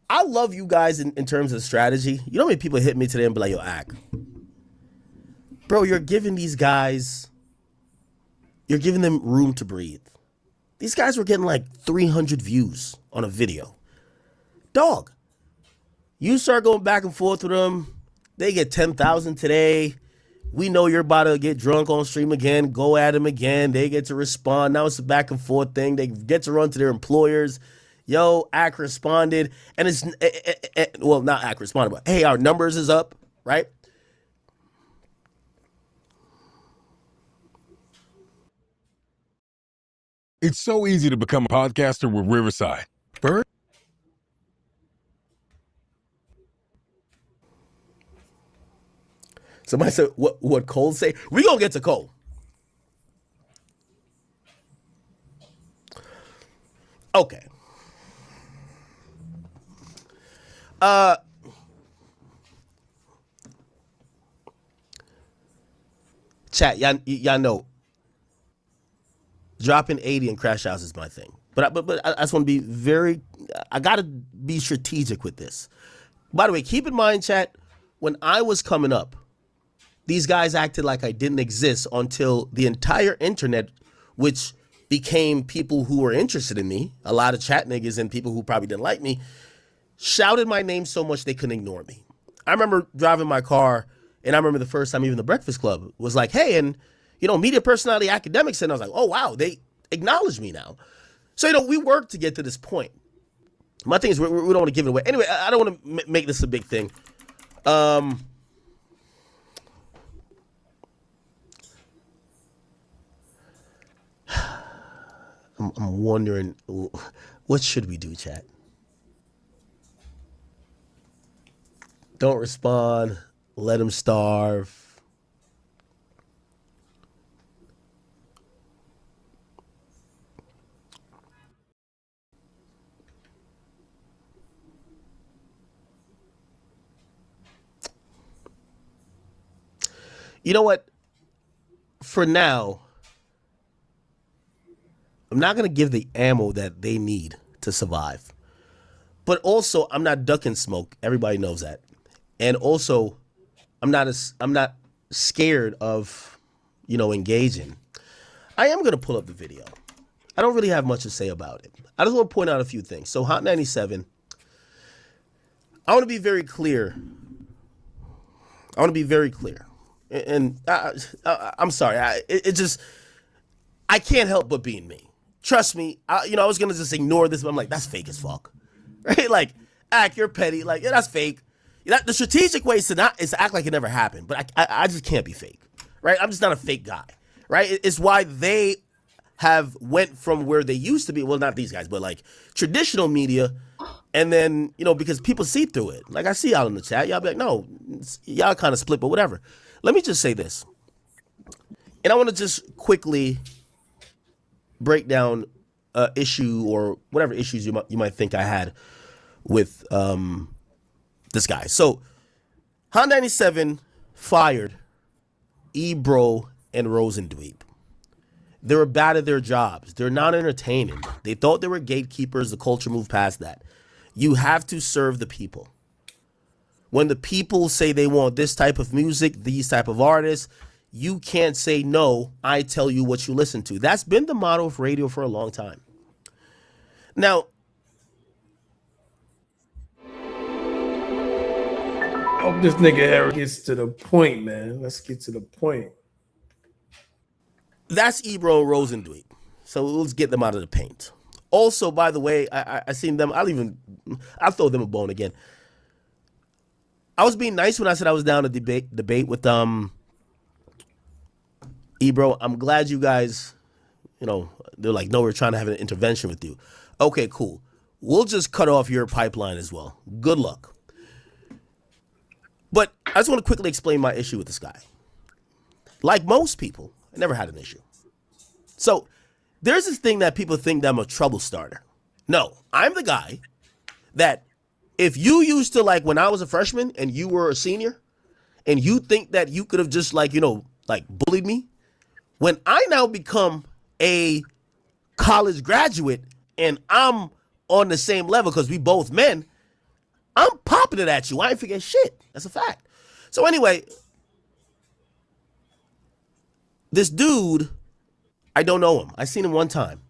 I love you guys in terms of strategy. You know how many people hit me today and be like, yo, Ak, bro, you're giving these guys, you're giving them room to breathe. These guys were getting like 300 views on a video. Dog, you start going back and forth with them, they get 10,000 today. We know you're about to get drunk on stream again, go at them again. They get to respond. Now it's a back and forth thing. They get to run to their employers. Yo, Ak responded. And it's, well, not Ak responded, but hey, our numbers is up, right? It's so easy to become a podcaster with Riverside. First, somebody said, what Cole say? We gonna get to Cole. Okay. Chat, y'all know dropping 80 and crash outs is my thing. But I just want to be I gotta be strategic with this. By the way, keep in mind, chat, when I was coming up, these guys acted like I didn't exist until the entire internet, which became people who were interested in me, a lot of chat niggas and people who probably didn't like me, shouted my name so much they couldn't ignore me. I remember driving my car, and I remember the first time even the Breakfast Club was like, hey, and, you know, media personality Akademiks, and I was like, oh, wow, they acknowledge me now. So, you know, we worked to get to this point. My thing is, we don't want to give it away. Anyway, I don't want to make this a big thing. I'm wondering, what should we do, chat? Don't respond. Let him starve. You know what? For now, I'm not going to give the ammo that they need to survive. But also, I'm not ducking smoke. Everybody knows that. And also, I'm not scared of, you know, engaging. I am going to pull up the video. I don't really have much to say about it. I just want to point out a few things. So Hot 97, I want to be very clear. And I'm sorry. I can't help but being me. Trust me. I was going to just ignore this, but I'm like, that's fake as fuck. Right? Like, Ak, you're petty. Like, yeah, that's fake. The strategic way is to act like it never happened, but I just can't be fake, right? I'm just not a fake guy, right? It's why they have went from where they used to be. Well, not these guys, but like traditional media, and then, you know, because people see through it. Like I see y'all in the chat, y'all be like, no, y'all kind of split, but whatever. Let me just say this, and I want to just quickly break down issue or whatever issues you might think I had with this guy. So Hot 97 fired Ebro and Rosendweep. They were bad at their jobs. They're not entertaining. They thought they were gatekeepers. The culture moved past that. You have to serve the people. When the people say they want this type of music, these type of artists, you can't say no, I tell you what you listen to. That's been the motto of radio for a long time. Now, hope this nigga Eric gets to the point, man. Let's get to the point. That's Ebro and Rosendweep. So let's get them out of the paint. Also, by the way, I seen them. I'll throw them a bone again. I was being nice when I said I was down to debate with Ebro. I'm glad you guys, you know, they're like, no, we're trying to have an intervention with you. Okay, cool. We'll just cut off your pipeline as well. Good luck. But I just want to quickly explain my issue with this guy. Like most people, I never had an issue. So there's this thing that people think that I'm a trouble starter. No, I'm the guy that if you used to, like, when I was a freshman and you were a senior and you think that you could have just, like, you know, like, bullied me, when I now become a college graduate and I'm on the same level because we both men, I'm popping it at you. I ain't forget shit. That's a fact. So anyway, this dude, I don't know him. I seen him one time.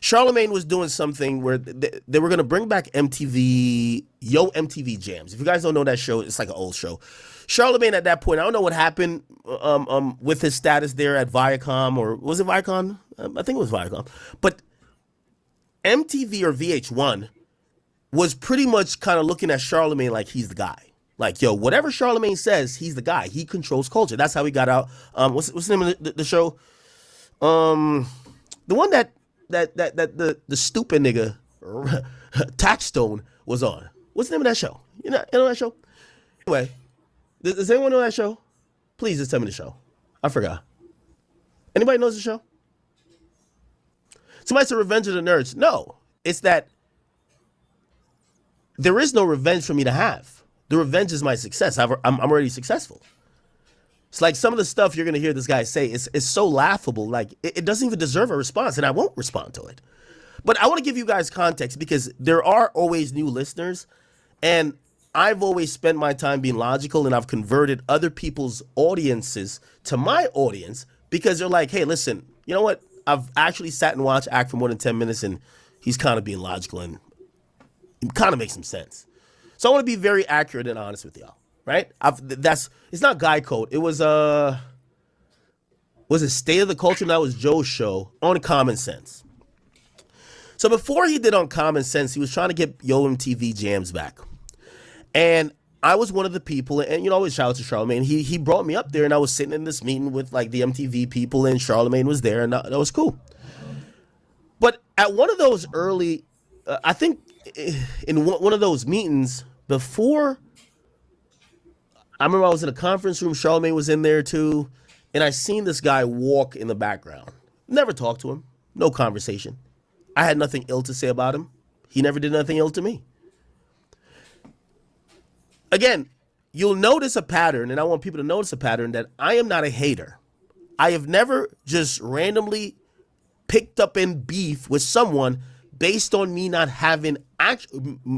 Charlemagne was doing something where they were going to bring back MTV, MTV Jams. If you guys don't know that show, it's like an old show. Charlemagne at that point, I don't know what happened with his status there at Viacom, or was it Viacom? I think it was Viacom. But MTV or VH1 was pretty much kind of looking at Charlemagne like he's the guy. Like, yo, whatever Charlemagne says, he's the guy. He controls culture. That's how he got out. What's the name of the show? The one that the stupid nigga Touchstone was on. What's the name of that show? You know that show? Anyway, does anyone know that show? Please just tell me the show. I forgot. Anybody knows the show? Somebody said Revenge of the Nerds. No, it's that there is no revenge for me to have. The revenge is my success. I'm already successful. It's like some of the stuff you're going to hear this guy say is so laughable. Like, it doesn't even deserve a response, and I won't respond to it. But I want to give you guys context because there are always new listeners, and I've always spent my time being logical, and I've converted other people's audiences to my audience because they're like, hey, listen, you know what? I've actually sat and watched Act for more than 10 minutes, and he's kind of being logical, and it kind of makes some sense. So I want to be very accurate and honest with y'all, right? It's not guy code. It was it State of the Culture? That was Joe's show on Common Sense. So before he did on Common Sense, he was trying to get MTV Jams back. And I was one of the people, and you know, always shout out to Charlemagne. He brought me up there, and I was sitting in this meeting with like the MTV people, and Charlemagne was there, and that was cool. But at one of those early, I think in one of those meetings before, I remember I was in a conference room, Charlemagne was in there too, and I seen this guy walk in the background. Never talked to him, no conversation. I had nothing ill to say about him. He never did nothing ill to me. Again, you'll notice a pattern, and I want people to notice a pattern, that I am not a hater. I have never just randomly picked up in beef with someone based on me not having,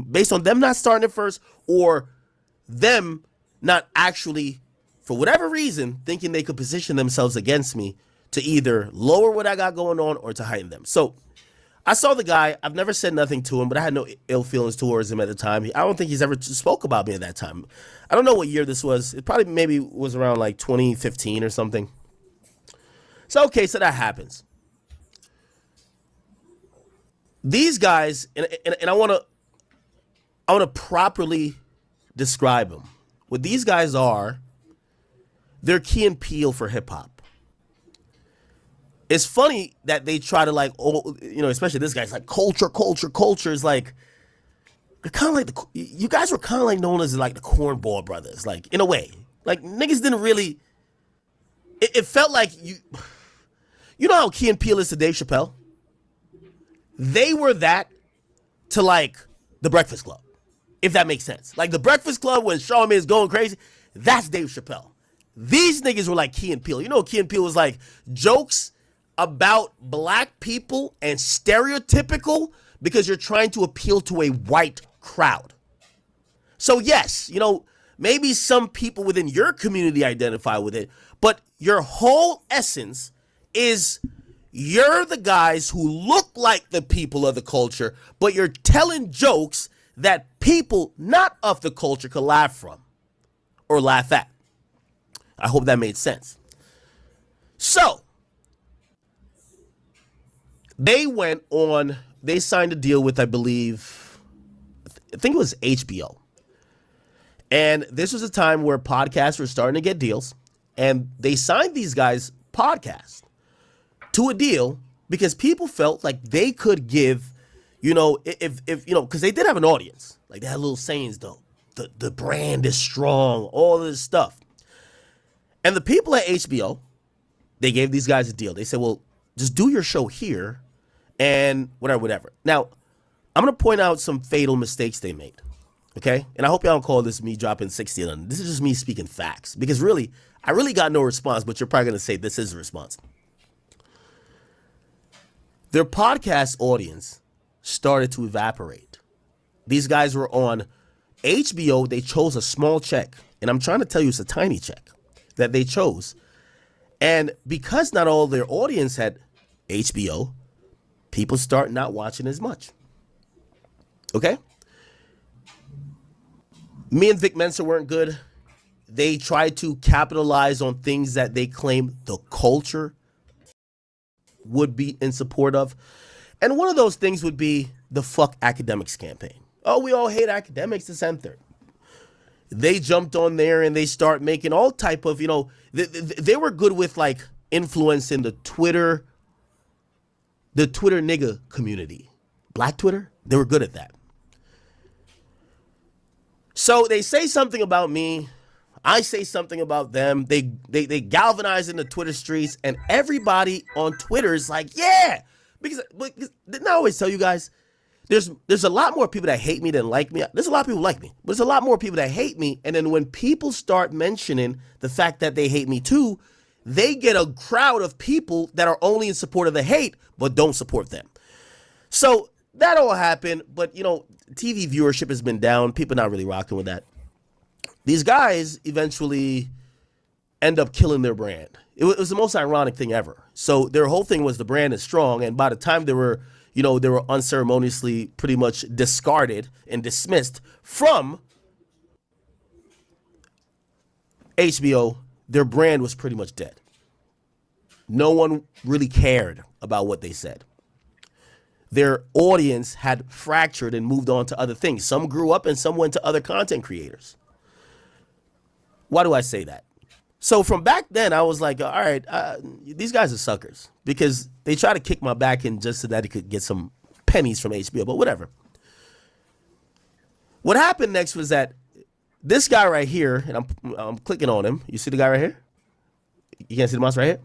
based on them not starting it first, or them not actually, for whatever reason, thinking they could position themselves against me to either lower what I got going on or to heighten them. So I saw the guy. I've never said nothing to him, but I had no ill feelings towards him at the time. I don't think he's ever spoke about me at that time. I don't know what year this was. It probably maybe was around like 2015 or something. So, okay, so that happens. These guys, and I want to properly describe them. What these guys are, they're Key and Peele for hip hop. It's funny that they try to, like, oh, you know, especially this guy's like culture is like, kind of like you guys were kind of like known as like the Cornball Brothers, like, in a way. Like, niggas didn't really, it felt like you know how Key and Peele is to Dave Chappelle? They were that to like the Breakfast Club, if that makes sense. Like the Breakfast Club when Charlamagne is going crazy, that's Dave Chappelle. These niggas were like Key and Peele. You know, Key and Peele was like jokes about black people and stereotypical because you're trying to appeal to a white crowd. So yes, you know, maybe some people within your community identify with it, but your whole essence is you're the guys who look like the people of the culture, but you're telling jokes that people not of the culture could laugh from or laugh at. I hope that made sense. So, they signed a deal with, I believe, I think it was HBO. And this was a time where podcasts were starting to get deals. And they signed these guys' podcasts to a deal because people felt like they could give, you know, if you know, because they did have an audience. Like they had little sayings, though. The brand is strong, all this stuff. And the people at HBO, they gave these guys a deal. They said, well, just do your show here and whatever. Now, I'm going to point out some fatal mistakes they made. Okay? And I hope y'all don't call this me dropping 60 on them. This is just me speaking facts. Because really, I really got no response, but you're probably going to say this is a response. Their podcast audience started to evaporate. These guys were on HBO. They chose a small check. And I'm trying to tell you it's a tiny check that they chose. And because not all their audience had HBO, people start not watching as much. Okay? Me and Vic Mensa weren't good. They tried to capitalize on things that they claim the culture would be in support of. And one of those things would be the fuck Akademiks campaign. Oh, we all hate Akademiks, this and third. They jumped on there and they start making all type of, they were good with like influence in the Twitter nigga community. Black Twitter, they were good at that. So they say something about me. I say something about them. They galvanize in the Twitter streets, and everybody on Twitter is like, yeah. Because didn't I always tell you guys, there's a lot more people that hate me than like me. There's a lot of people like me, but there's a lot more people that hate me. And then when people start mentioning the fact that they hate me too, they get a crowd of people that are only in support of the hate, but don't support them. So that all happened, but TV viewership has been down. People not really rocking with that. These guys eventually end up killing their brand. It was the most ironic thing ever. So their whole thing was the brand is strong, and by the time they were unceremoniously pretty much discarded and dismissed from HBO, their brand was pretty much dead. No one really cared about what they said. Their audience had fractured and moved on to other things. Some grew up and some went to other content creators. Why do I say that? So from back then, I was like, all right, these guys are suckers because they try to kick my back in just so that he could get some pennies from HBO, but whatever. What happened next was that this guy right here, and I'm clicking on him. You see the guy right here? You can't see the mouse right here?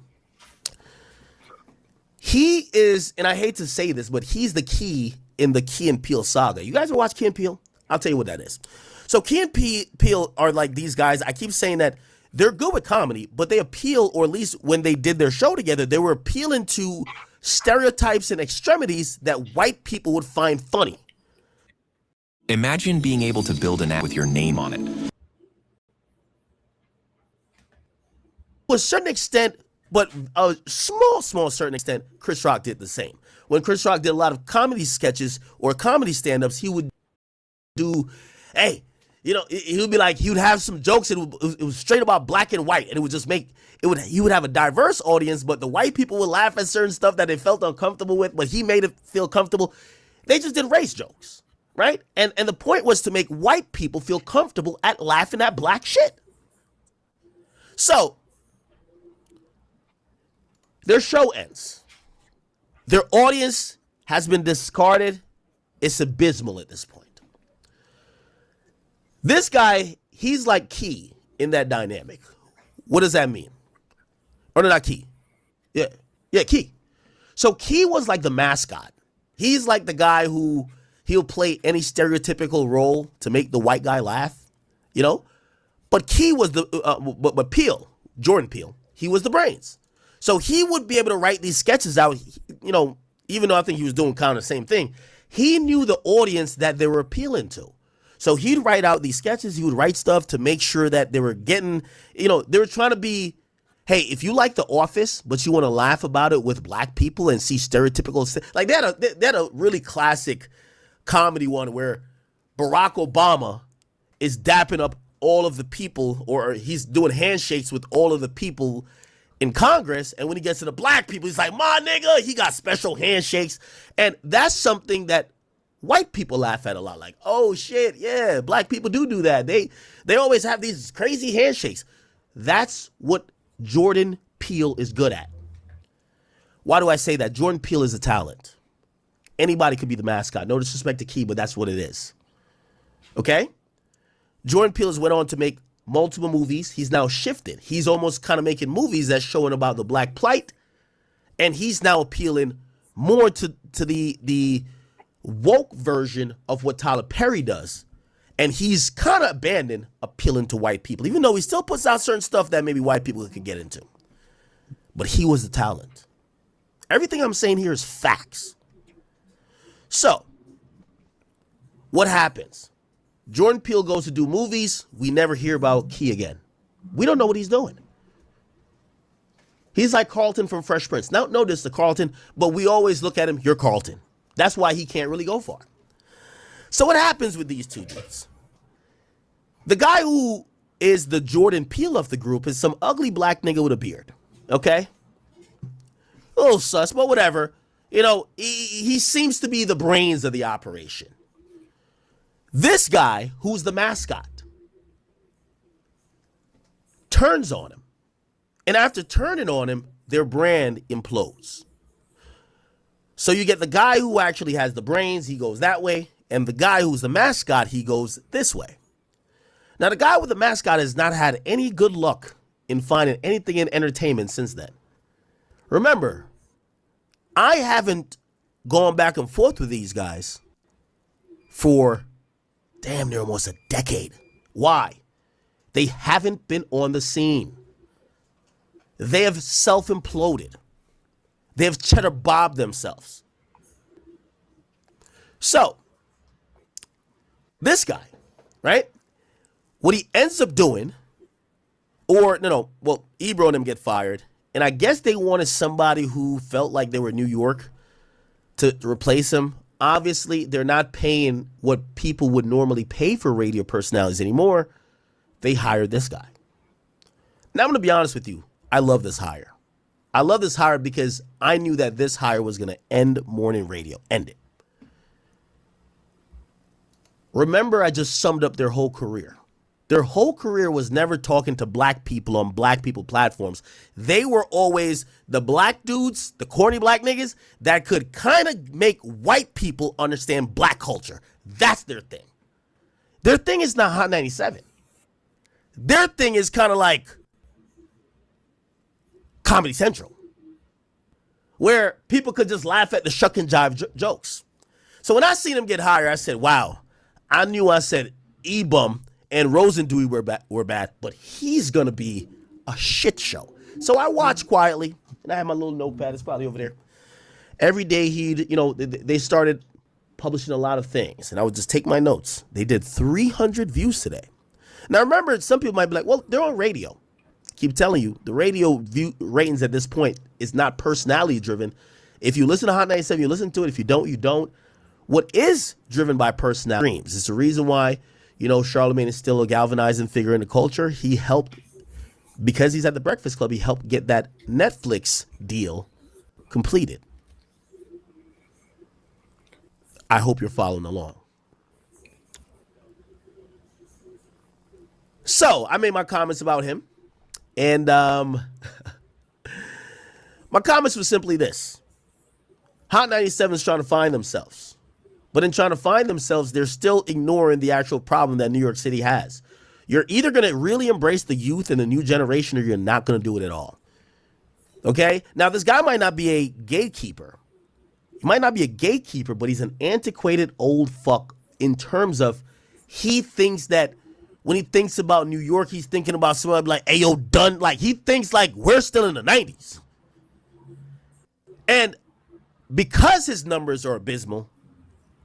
He is, and I hate to say this, but he's the key in the Key and Peele saga. You guys ever watch Key and Peele? I'll tell you what that is. So Key and Peele are like these guys. I keep saying that they're good with comedy, but they appeal, or at least when they did their show together, they were appealing to stereotypes and extremities that white people would find funny. Imagine being able to build an app with your name on it. To a certain extent, but a small certain extent, Chris Rock did the same. When Chris Rock did a lot of comedy sketches or comedy stand-ups, he would do, hey, he would be like, he would have some jokes, and it was straight about black and white, and it would just he would have a diverse audience, but the white people would laugh at certain stuff that they felt uncomfortable with, but he made it feel comfortable. They just did race jokes, right? And the point was to make white people feel comfortable at laughing at black shit. So, their show ends. Their audience has been discarded. It's abysmal at this point. This guy, he's like Key in that dynamic. What does that mean? Or not Key. Yeah, Key. So Key was like the mascot. He's like the guy who he'll play any stereotypical role to make the white guy laugh, But Key was but Peele, Jordan Peele, he was the brains. So he would be able to write these sketches out, even though I think he was doing kind of the same thing. He knew the audience that they were appealing to. So he'd write out these sketches. He would write stuff to make sure that they were getting, they were trying to be, hey, if you like The Office, but you want to laugh about it with black people and see stereotypical, like they had a really classic comedy one where Barack Obama is dapping up all of the people, or he's doing handshakes with all of the people in Congress, and when he gets to the black people, he's like, my nigga, he got special handshakes. And that's something that white people laugh at a lot, like, oh shit, yeah, black people do that. They always have these crazy handshakes. That's what Jordan Peele is good at. Why do I say that? Jordan Peele is a talent. Anybody could be the mascot. No disrespect to Key, but that's what it is. Okay? Jordan Peele has went on to make multiple movies. He's now shifted. He's almost kind of making movies that's showing about the black plight, and he's now appealing more to the woke version of what Tyler Perry does. And he's kind of abandoned appealing to white people, even though he still puts out certain stuff that maybe white people could get into. But he was the talent. Everything I'm saying here is facts. So, what happens? Jordan Peele goes to do movies. We never hear about Key again. We don't know what he's doing. He's like Carlton from Fresh Prince. Now, no diss to Carlton, but we always look at him, you're Carlton. That's why he can't really go far. So what happens with these two dudes? The guy who is the Jordan Peele of the group is some ugly black nigga with a beard. Okay? A little sus, but whatever. You know, he seems to be the brains of the operation. This guy, who's the mascot, turns on him. And after turning on him, their brand implodes. So you get the guy who actually has the brains, he goes that way. And the guy who's the mascot, he goes this way. Now, the guy with the mascot has not had any good luck in finding anything in entertainment since then. Remember, I haven't gone back and forth with these guys for damn near almost a decade. Why? They haven't been on the scene. They have self-imploded. They have cheddar bobbed themselves. So, this guy, right? What he ends up doing, Ebro and them get fired. And I guess they wanted somebody who felt like they were New York to replace him. Obviously, they're not paying what people would normally pay for radio personalities anymore. They hired this guy. Now, I'm going to be honest with you. I love this hire. I love this hire because I knew that this hire was going to end morning radio. End it. Remember, I just summed up their whole career. Their whole career was never talking to black people on black people platforms. They were always the black dudes, the corny black niggas that could kind of make white people understand black culture. That's their thing. Their thing is not Hot 97. Their thing is kind of like Comedy Central, where people could just laugh at the shuck and jive jokes. So when I seen him get hired, I said, wow. I knew I said E-Bum and Rosendewey were bad, but he's going to be a shit show. So I watched quietly, and I have my little notepad. It's probably over there. Every day they started publishing a lot of things, and I would just take my notes. They did 300 views today. Now, remember, some people might be like, well, they're on radio. Keep telling you, the radio view ratings at this point is not personality driven. If you listen to Hot 97, you listen to it. If you don't, you don't. What is driven by personality streams. It's the reason why, Charlemagne is still a galvanizing figure in the culture. He helped, because he's at the Breakfast Club, he helped get that Netflix deal completed. I hope you're following along. So, I made my comments about him. And my comments were simply this. Hot 97 is trying to find themselves. But in trying to find themselves, they're still ignoring the actual problem that New York City has. You're either going to really embrace the youth and the new generation, or you're not going to do it at all. Okay? Now, this guy might not be a gatekeeper. He might not be a gatekeeper, but he's an antiquated old fuck in terms of he thinks that when he thinks about New York, he's thinking about somebody like, hey, yo, done. Like, he thinks like we're still in the 90s. And because his numbers are abysmal,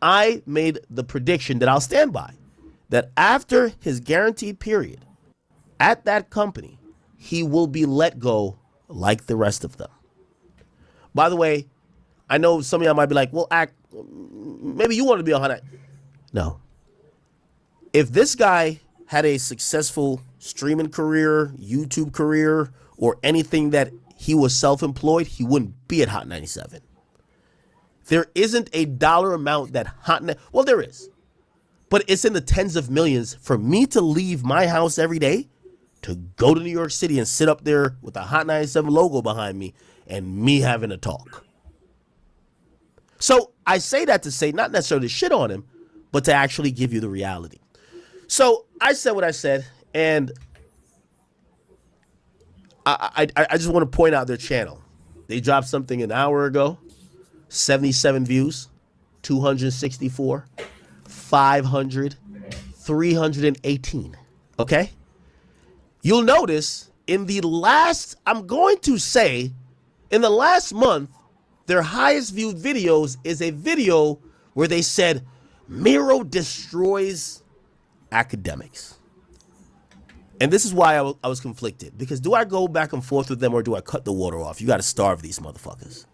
I made the prediction that I'll stand by, that after his guaranteed period at that company, he will be let go like the rest of them. By the way, I know some of y'all might be like, well, maybe you want to be on that. No. If this guy had a successful streaming career, YouTube career, or anything that he was self-employed, he wouldn't be at Hot 97. There isn't a dollar amount that well, there is, but it's in the tens of millions for me to leave my house every day to go to New York City and sit up there with a Hot 97 logo behind me and me having a talk. So I say that to say, not necessarily to shit on him, but to actually give you the reality. So I said what I said, and I just want to point out their channel. They dropped something an hour ago, 77 views. 264, 500, 318. Okay? You'll notice in the last month, their highest viewed videos is a video where they said, Mero destroys Akademiks. And this is why I was conflicted. Because do I go back and forth with them or do I cut the water off? You got to starve these motherfuckers.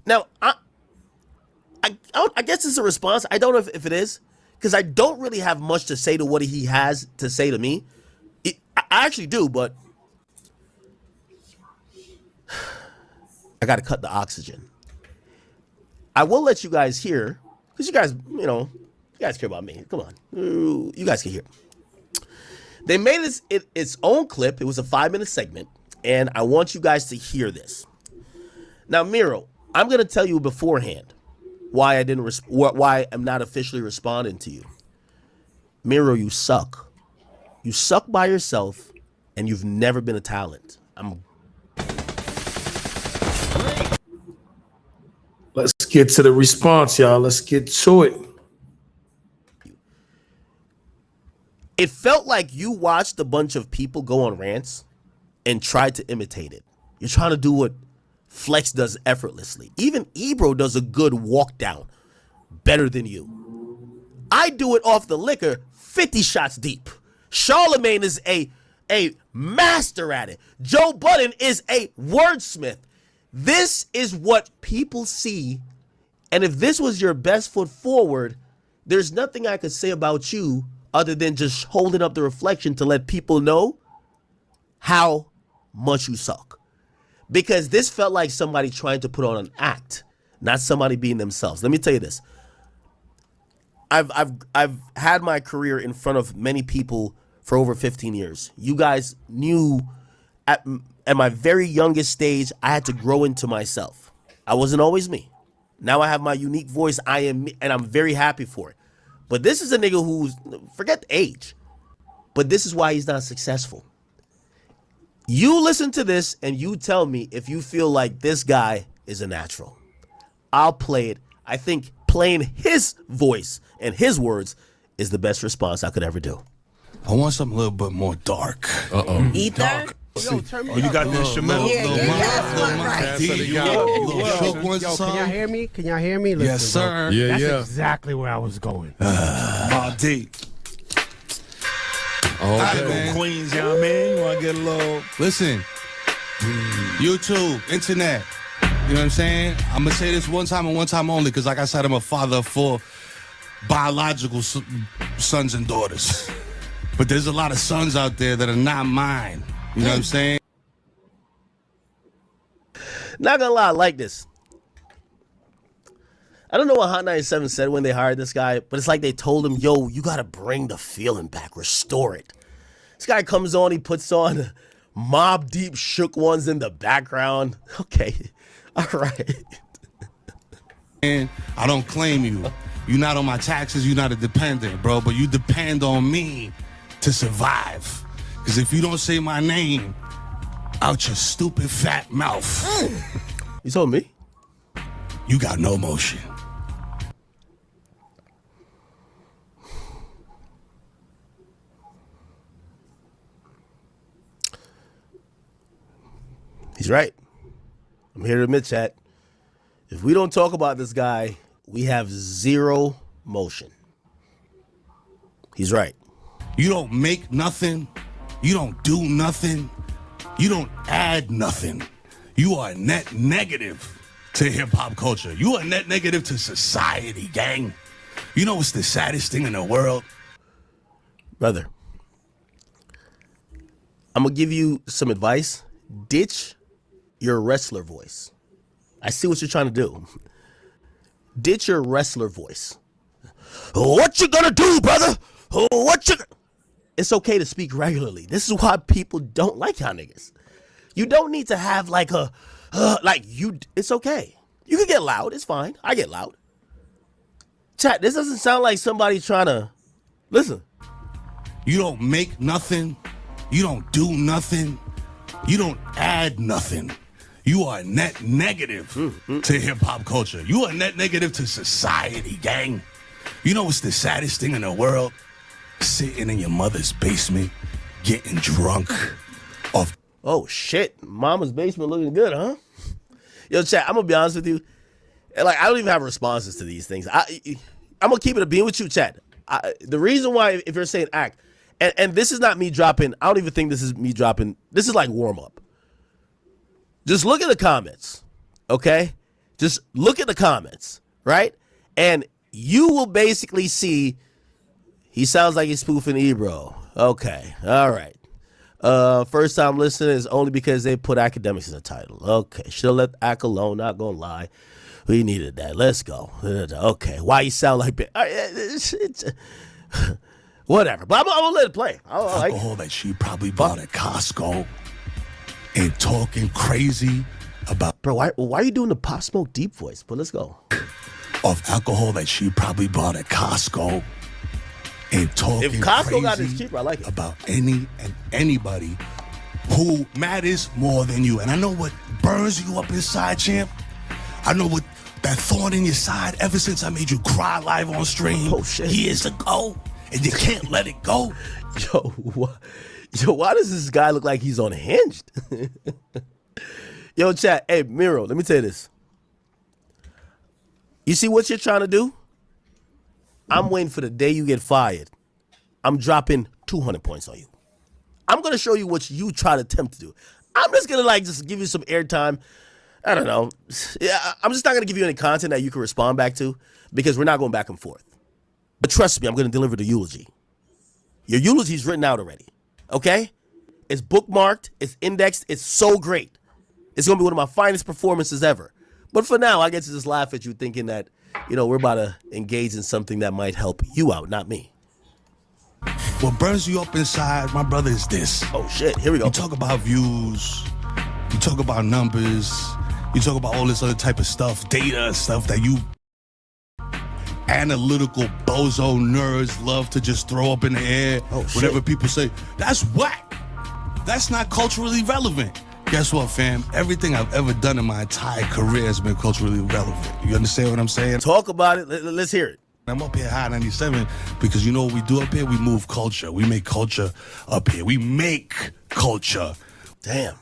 Now, I guess it's a response. I don't know if it is. Because I don't really have much to say to what he has to say to me. I actually do, but I got to cut the oxygen. I will let you guys hear, because you guys, you guys care about me. Come on. You guys can hear. They made its own clip. It was a 5-minute segment, and I want you guys to hear this. Now, Mero, I'm going to tell you beforehand why why I'm not officially responding to you. Mero, you suck. You suck by yourself, and you've never been a talent. Let's get to the response, y'all. Let's get to it. It felt like you watched a bunch of people go on rants and tried to imitate it. You're trying to do what Flex does effortlessly. Even Ebro does a good walk down better than you. I do it off the liquor 50 shots deep. Charlemagne is a master at it. Joe Budden is a wordsmith. This is what people see. And if this was your best foot forward, there's nothing I could say about you other than just holding up the reflection to let people know how much you suck. Because this felt like somebody trying to put on an act, not somebody being themselves. Let me tell you this. I've had my career in front of many people for over 15 years. You guys knew at my very youngest stage, I had to grow into myself. I wasn't always me. Now I have my unique voice. I am me, and I'm very happy for it. But this is a nigga who's, forget the age, but this is why he's not successful. You listen to this and you tell me if you feel like this guy is a natural. I'll play it. I think playing his voice and his words is the best response I could ever do. I want something a little bit more dark. Ether? Dark. You got the instrumental. Can y'all hear me? Can y'all hear me? Listen, Yes, sir. Bro. That's exactly where I was going. deep. Okay. Queens, you know what I mean? You want to get a little... Listen, YouTube, internet, you know what I'm saying? I'm going to say this one time and one time only because, like I said, I'm a father of 4 biological sons and daughters. But there's a lot of sons out there that are not mine. You know what I'm saying? Not gonna lie, I like this. I don't know what Hot 97 said when they hired this guy, but it's like they told him, yo, you gotta bring the feeling back, restore it. This guy comes on, he puts on Mob Deep Shook Ones in the background. Okay, all right. And I don't claim you. You're not on my taxes, you're not a dependent, bro, but you depend on me to survive. Because if you don't say my name out your stupid fat mouth. You told me? You got no motion. He's right. I'm here to admit, chat. If we don't talk about this guy, we have 0 motion. He's right. You don't make nothing. You don't do nothing. You don't add nothing. You are net negative to hip-hop culture. You are net negative to society, gang. You know what's the saddest thing in the world? Brother, I'm going to give you some advice. Ditch your wrestler voice. I see what you're trying to do. Ditch your wrestler voice. What you gonna do, brother? What you... It's okay to speak regularly. This is why people don't like y'all niggas. You don't need to have like a, it's okay. You can get loud. It's fine. I get loud. Chat, this doesn't sound like somebody trying to, listen. You don't make nothing. You don't do nothing. You don't add nothing. You are a net negative to hip-hop culture. You are a net negative to society, gang. You know what's the saddest thing in the world? Sitting in your mother's basement, getting drunk off. Oh, shit. Mama's basement looking good, huh? Yo, chat, I'm going to be honest with you. Like, I don't even have responses to these things. I'm going to keep it a being with you, chat. The reason why, if you're saying act, and this is not me dropping, I don't even think this is me dropping. This is like warm-up. Just look at the comments, okay? Just look at the comments, right? And you will basically see he sounds like he's spoofing Ebro. Okay, all right. First time listening is only because they put Akademiks in the title. Okay, should have let Ak alone, not gonna lie. We needed that. Let's go. Okay, why you sound like... whatever, but I'm gonna let it play. Alcohol that she probably bought at Costco. And talking crazy about... Bro, why are you doing the Pop Smoke deep voice? But let's go. Of alcohol that she probably bought at Costco. And talking if Costco crazy got this cheaper, I like it. About any and anybody who matters more than you. And I know what burns you up inside, champ. I know what that thorn in your side ever since I made you cry live on stream years ago. And you can't let it go. Yo, what? Yo, why does this guy look like he's unhinged? Yo, chat. Hey, Mero, let me tell you this. You see what you're trying to do? I'm waiting for the day you get fired. I'm dropping 200 points on you. I'm going to show you what you try to attempt to do. I'm just going to just give you some airtime. I don't know. Yeah, I'm just not going to give you any content that you can respond back to because we're not going back and forth. But trust me, I'm going to deliver the eulogy. Your eulogy's written out already. Okay? It's bookmarked. It's indexed. It's so great. It's going to be one of my finest performances ever. But for now, I get to just laugh at you thinking that, we're about to engage in something that might help you out, not me. What burns you up inside, my brother, is this. Oh, shit. Here we go. You talk about views. You talk about numbers. You talk about all this other type of stuff, data, stuff that you analytical bozo nerds love to just throw up in the air. Whatever people say, that's whack. That's not culturally relevant. Guess what, fam? Everything I've ever done in my entire career has been culturally relevant. You understand what I'm saying? Talk about it. Let's hear it. I'm up here high 97 because you know what we do up here? We move culture. We make culture up here. We make culture. Damn.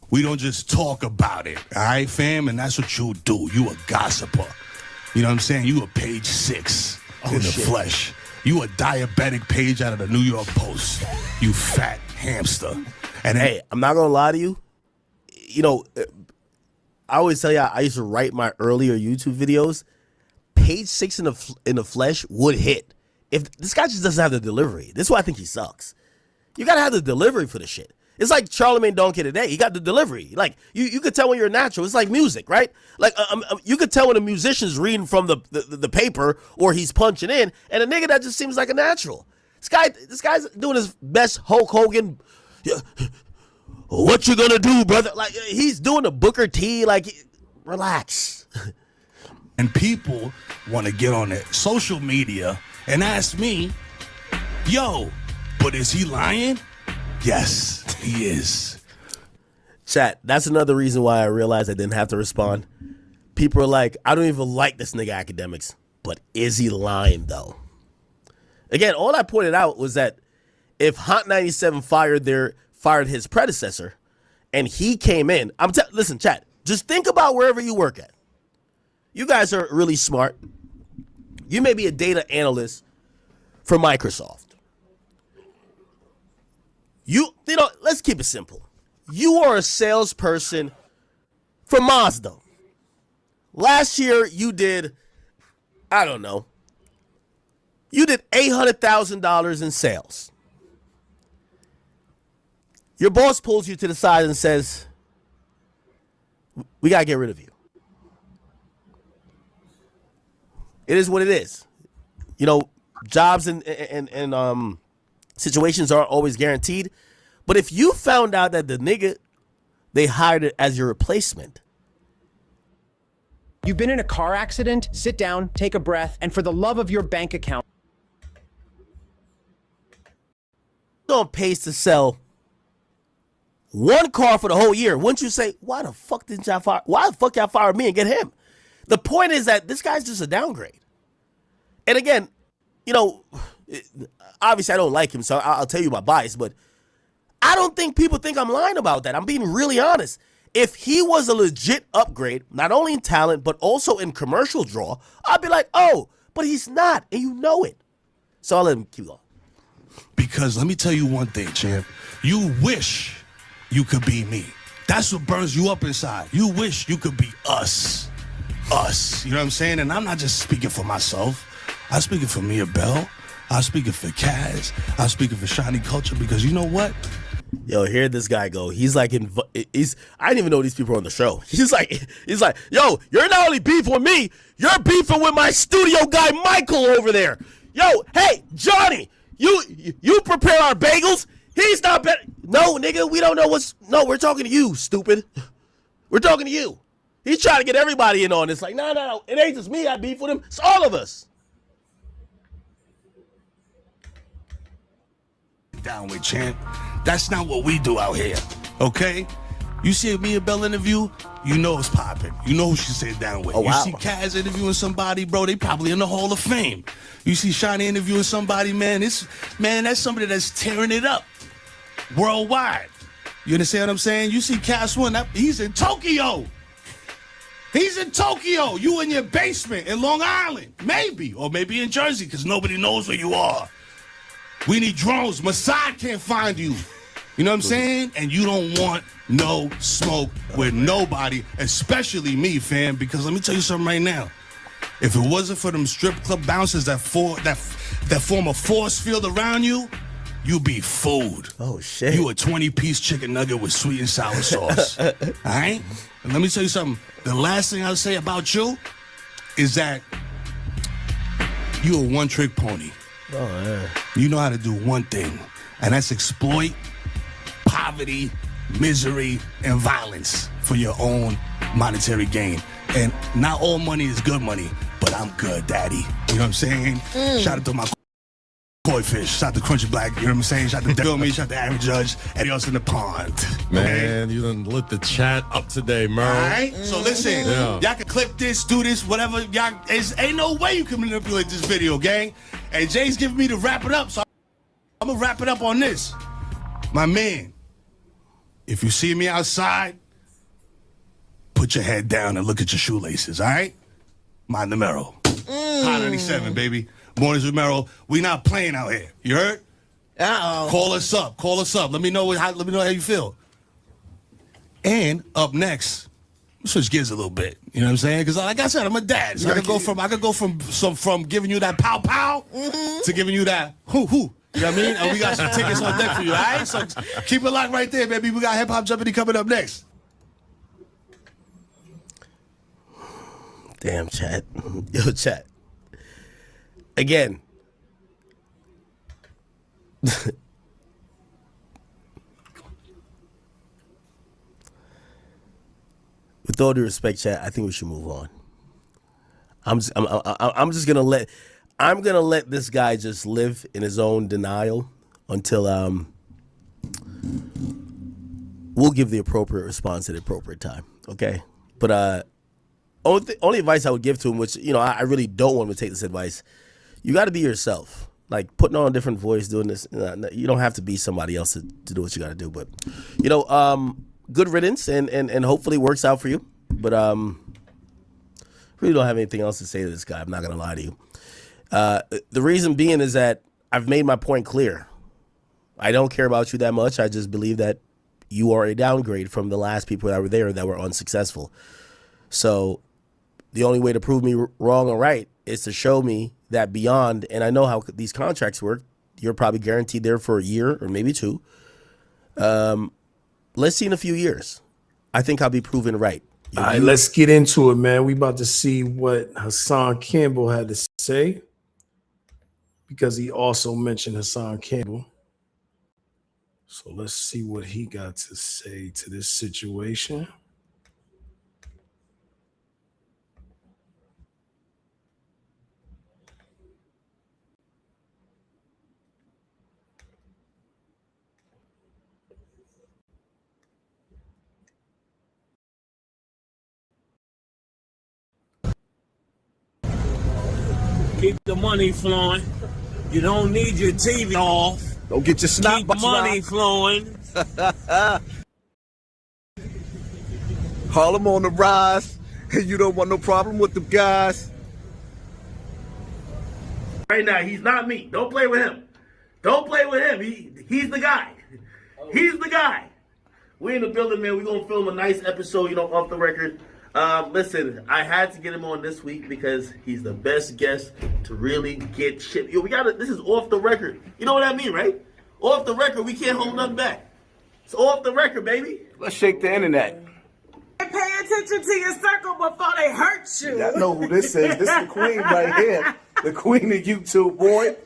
We don't just talk about it. All right, fam? And that's what you do. You a gossiper. You know what I'm saying? You a page 6 in the flesh. You a diabetic page out of the New York Post. You fat hamster. And hey, I'm not going to lie to you. I always tell you I used to write my earlier YouTube videos. Page 6 in the flesh would hit. If this guy just doesn't have the delivery. This is why I think he sucks. You got to have the delivery for the shit. It's like Charlamagne Donkey today. He got the delivery. Like, you could tell when you're natural. It's like music, right? Like, you could tell when a musician's reading from the paper or he's punching in, and a nigga that just seems like a natural. This guy's doing his best Hulk Hogan. What you gonna do, brother? Like, he's doing a Booker T. Like, relax. And people want to get on their social media and ask me, yo, but is he lying? Yes, he is. Chat, that's another reason why I realized I didn't have to respond. People are like, I don't even like this nigga Akademiks, but is he lying though? Again, all I pointed out was that if Hot 97 fired his predecessor and he came in, listen, chat, just think about wherever you work at. You guys are really smart. You may be a data analyst for Microsoft. Let's keep it simple. You are a salesperson for Mazda. Last year you did, I don't know, you did $800,000 in sales. Your boss pulls you to the side and says, we got to get rid of you. It is what it is. Jobs and situations aren't always guaranteed. But if you found out that the nigga they hired it as your replacement. You've been in a car accident? Sit down, take a breath, and for the love of your bank account. On pace to sell one car for the whole year, wouldn't you say, why the fuck didn't y'all fire? Why the fuck y'all fire me and get him? The point is that this guy's just a downgrade. And again, you know, obviously I don't like him, so I'll tell you my bias, but I don't think people think I'm lying about that. I'm being really honest. If he was a legit upgrade, not only in talent, but also in commercial draw, I'd be like, oh, but he's not, and you know it. So I'll let him keep going. Because let me tell you one thing, champ. You wish you could be me. That's what burns you up inside. You wish you could be us. Us. You know what I'm saying? And I'm not just speaking for myself. I'm speaking for Mia Bell. I'm speaking for Kaz. I'm speaking for Shiny Culture, because you know what? Yo, here this guy go. He's like, I didn't even know these people were on the show. He's like, yo, you're not only beefing with me, you're beefing with my studio guy, Michael, over there. Yo, hey, Johnny, you prepare our bagels. He's not better. No, nigga, we don't know no, we're talking to you, stupid. We're talking to you. He's trying to get everybody in on this. Like, no, it ain't just me I beef with him. It's all of us. Down with, champ. That's not what we do out here, okay? You see a Mia Bell interview, you know it's popping. You know who she sit down with. Oh, wow. You see Kaz interviewing somebody, bro, they probably in the Hall of Fame. You see Shiny interviewing somebody, man, that's somebody that's tearing it up worldwide. You understand what I'm saying? You see Kaz one, he's in Tokyo. He's in Tokyo. You in your basement in Long Island, maybe, or maybe in Jersey, because nobody knows where you are. We need drones. Mossad can't find you. You know what I'm saying? And you don't want no smoke with nobody, especially me, fam, because let me tell you something right now. If it wasn't for them strip club bouncers that form a force field around you, you be food. Oh, shit. You a 20-piece chicken nugget with sweet and sour sauce. All right? And let me tell you something. The last thing I'll say about you is that you a one-trick pony. Oh, yeah. You know how to do one thing, and that's exploit poverty, misery, and violence for your own monetary gain. And not all money is good money, but I'm good, daddy. You know what I'm saying? Shout out to my koi fish. Shout out to Crunchy Black. You know what I'm saying? Shout out to me. Shout out to Aaron Judge. Eddie else in the pond. Man, you done lit the chat up today, Mero. All right? So listen, y'all can clip this, do this, whatever. Y'all, ain't no way you can manipulate this video, gang. And Jay's giving me to wrap it up, so I'm going to wrap it up on this. My man, if you see me outside, put your head down and look at your shoelaces, all right? Mind the Mero. Hot 97, baby. Mornings with Mero. We not playing out here. You heard? Uh-oh. Call us up. Call us up. Let me know how you feel. And up next, switch gears a little bit. You know what I'm saying? Because like I said, I'm a dad. So I could go from giving you that pow pow to giving you that hoo hoo. You know what I mean? And we got some tickets on deck for you, all right? So keep it locked right there, baby. We got Hip Hop Jumpity coming up next. Damn, chat. Yo, chat. Again. With all due respect, chat, I think we should move on. I'm gonna let this guy just live in his own denial until we'll give the appropriate response at the appropriate time. Okay, but only advice I would give to him, which I really don't want him to take this advice. You got to be yourself. Like putting on a different voice, doing this. You don't have to be somebody else to do what you got to do. But good riddance, and hopefully it works out for you. But really don't have anything else to say to this guy. I'm not gonna lie to you. The reason being is that I've made my point clear. I don't care about you that much. I just believe that you are a downgrade from the last people that were there that were unsuccessful. So the only way to prove me wrong or right is to show me that beyond, and I know how these contracts work, you're probably guaranteed there for a year or maybe two. Let's see in a few years. I think I'll be proven right. All right, let's get into it, man. We about to see what Hassan Campbell had to say, because he also mentioned Hassan Campbell. So let's see what he got to say to this situation. Keep the money flowing. You don't need your TV off. Don't get your snap. Keep the money flowing. Harlem on the rise, and you don't want no problem with the guys. Right now, he's not me. Don't play with him. Don't play with him. He's the guy. He's the guy. We in the building, man. We're going to film a nice episode, off the record. Listen, I had to get him on this week because he's the best guest to really get shit. This is off the record. You know what I mean, right? Off the record, we can't hold nothing back. It's off the record, baby. Let's shake the internet. Pay attention to your circle before they hurt you. Y'all know who this is. This is the queen right here. The queen of YouTube, boy.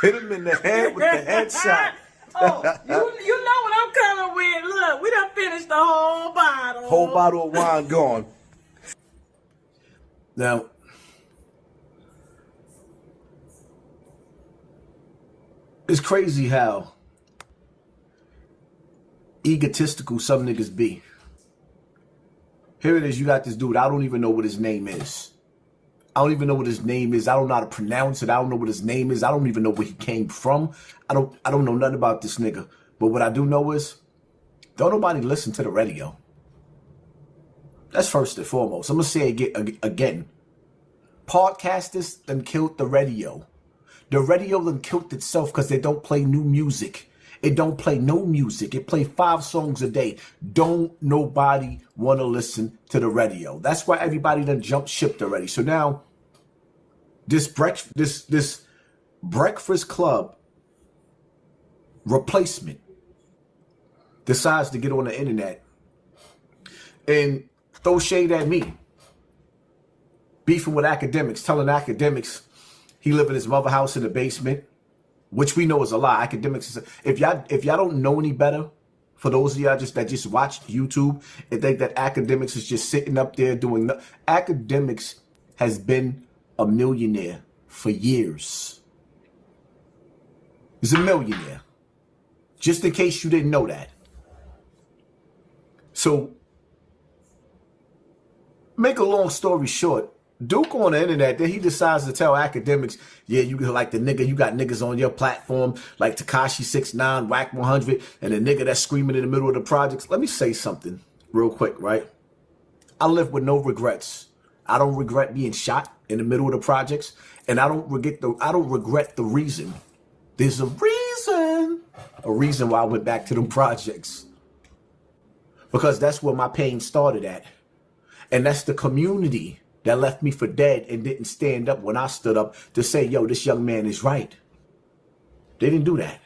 Hit him in the head with the headshot. You know what I'm coming with. Look, we done finished the whole bottle. Whole bottle of wine gone. Now, it's crazy how egotistical some niggas be. Here it is, you got this dude, I don't even know what his name is. I don't even know what his name is. I don't know how to pronounce it. I don't know what his name is. I don't even know where he came from. I don't know nothing about this nigga. But what I do know is, don't nobody listen to the radio. That's first and foremost. I'm going to say it again. Podcasters done killed the radio. The radio done killed itself because they don't play new music. It don't play no music. It play 5 songs a day. Don't nobody want to listen to the radio. That's why everybody done jumped ship already. So now, this Breakfast Club replacement decides to get on the internet and throw shade at me. Beefing with Akademiks, telling Akademiks he live in his mother house in the basement. Which we know is a lie. Akademiks is if y'all don't know any better, for those of y'all that just watch YouTube and think that Akademiks is just sitting up there doing Akademiks has been a millionaire for years. He's a millionaire. Just in case you didn't know that. So, make a long story short, Duke on the internet, then he decides to tell Akademiks, yeah, you like the nigga, you got niggas on your platform like Tekashi 6ix9ine, Wack 100, and the nigga that's screaming in the middle of the projects. Let me say something real quick, right? I live with no regrets. I don't regret being shot in the middle of the projects, and I don't regret the reason. There's a reason why I went back to them projects. Because that's where my pain started at. And that's the community that left me for dead and didn't stand up when I stood up to say, yo, this young man is right. They didn't do that.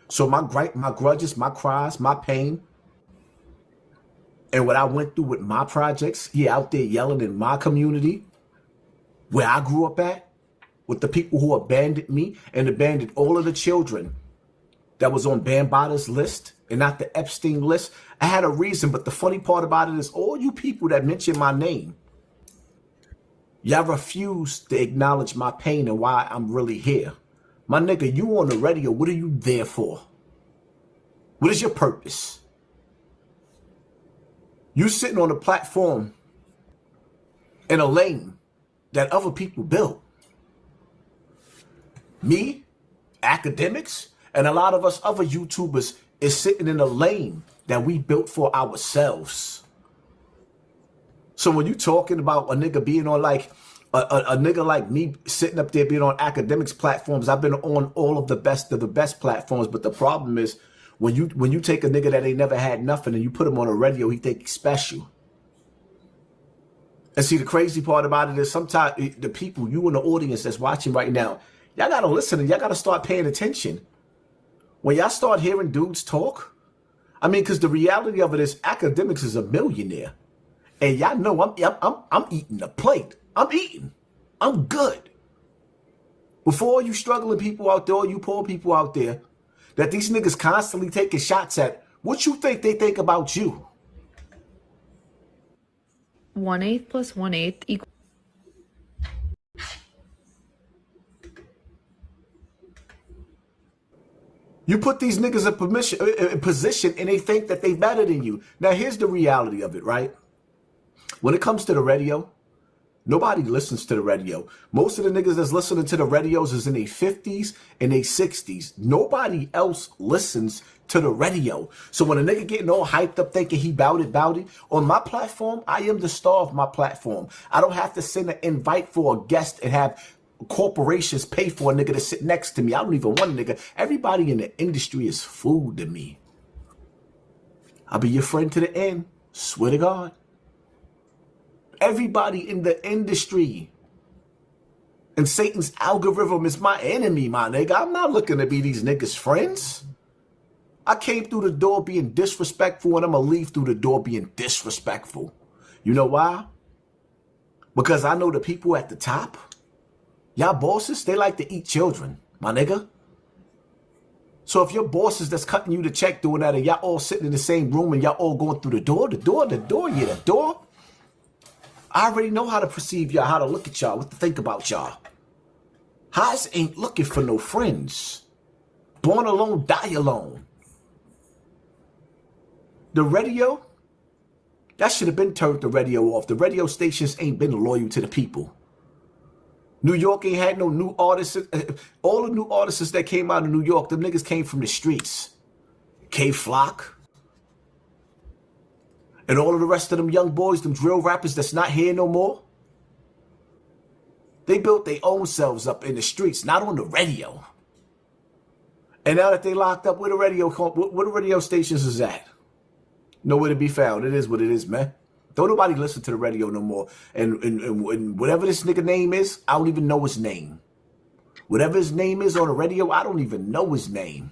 So my grudges, my cries, my pain, and what I went through with my projects, out there yelling in my community, where I grew up at, with the people who abandoned me and abandoned all of the children that was on Bambatta's list and not the Epstein list. I had a reason, but the funny part about it is all you people that mention my name, y'all refuse to acknowledge my pain and why I'm really here. My nigga, you on the radio, what are you there for? What is your purpose? You sitting on a platform in a lane that other people built. Me, Akademiks, and a lot of us other YouTubers is sitting in a lane that we built for ourselves. So when you talking about a nigga being on like a nigga like me sitting up there being on Akademiks platforms, I've been on all of the best platforms. But the problem is when you take a nigga that ain't never had nothing and you put him on a radio, he think he's special. And see, the crazy part about it is sometimes the people, you in the audience that's watching right now, y'all gotta listen and y'all gotta start paying attention. When y'all start hearing dudes talk, I mean, because the reality of it is Akademiks is a millionaire. And y'all know I'm eating the plate. I'm eating. I'm good. Before you struggling people out there, you poor people out there, that these niggas constantly taking shots at, what you think they think about you? 1/8 plus 1/8 equals. You put these niggas in position and they think that they better than you. Now, here's the reality of it, right? When it comes to the radio, Nobody listens to the radio. Most of the niggas that's listening to the radios is in their 50s and their 60s. Nobody else listens to the radio. So when a nigga getting all hyped up thinking he bout it, on my platform, I am the star of my platform. I don't have to send an invite for a guest and have corporations pay for a nigga to sit next to me. I don't even want a nigga. Everybody in the industry is food to me. I'll be your friend to the end. Swear to God. Everybody in the industry. And Satan's algorithm is my enemy, my nigga. I'm not looking to be these niggas' friends. I came through the door being disrespectful, and I'm going to leave through the door being disrespectful. You know why? Because I know the people at the top, y'all bosses, they like to eat children, my nigga. So if your bosses that's cutting you the check doing that, and y'all all sitting in the same room and y'all all going through the door, yeah, the door. I already know how to perceive y'all, how to look at y'all, what to think about y'all. Highs ain't looking for no friends. Born alone, die alone. The radio, that should have been turned the radio off. The radio stations ain't been loyal to the people. New York ain't had no new artists. All the new artists that came out of New York, them niggas came from the streets. K-Flock. And all of the rest of them young boys, them drill rappers that's not here no more. They built their own selves up in the streets, not on the radio. And now that they locked up, where the radio stations is at? Nowhere to be found. It is what it is, man. Don't nobody listen to the radio no more. And whatever this nigga name is, I don't even know his name. Whatever his name is on the radio, I don't even know his name.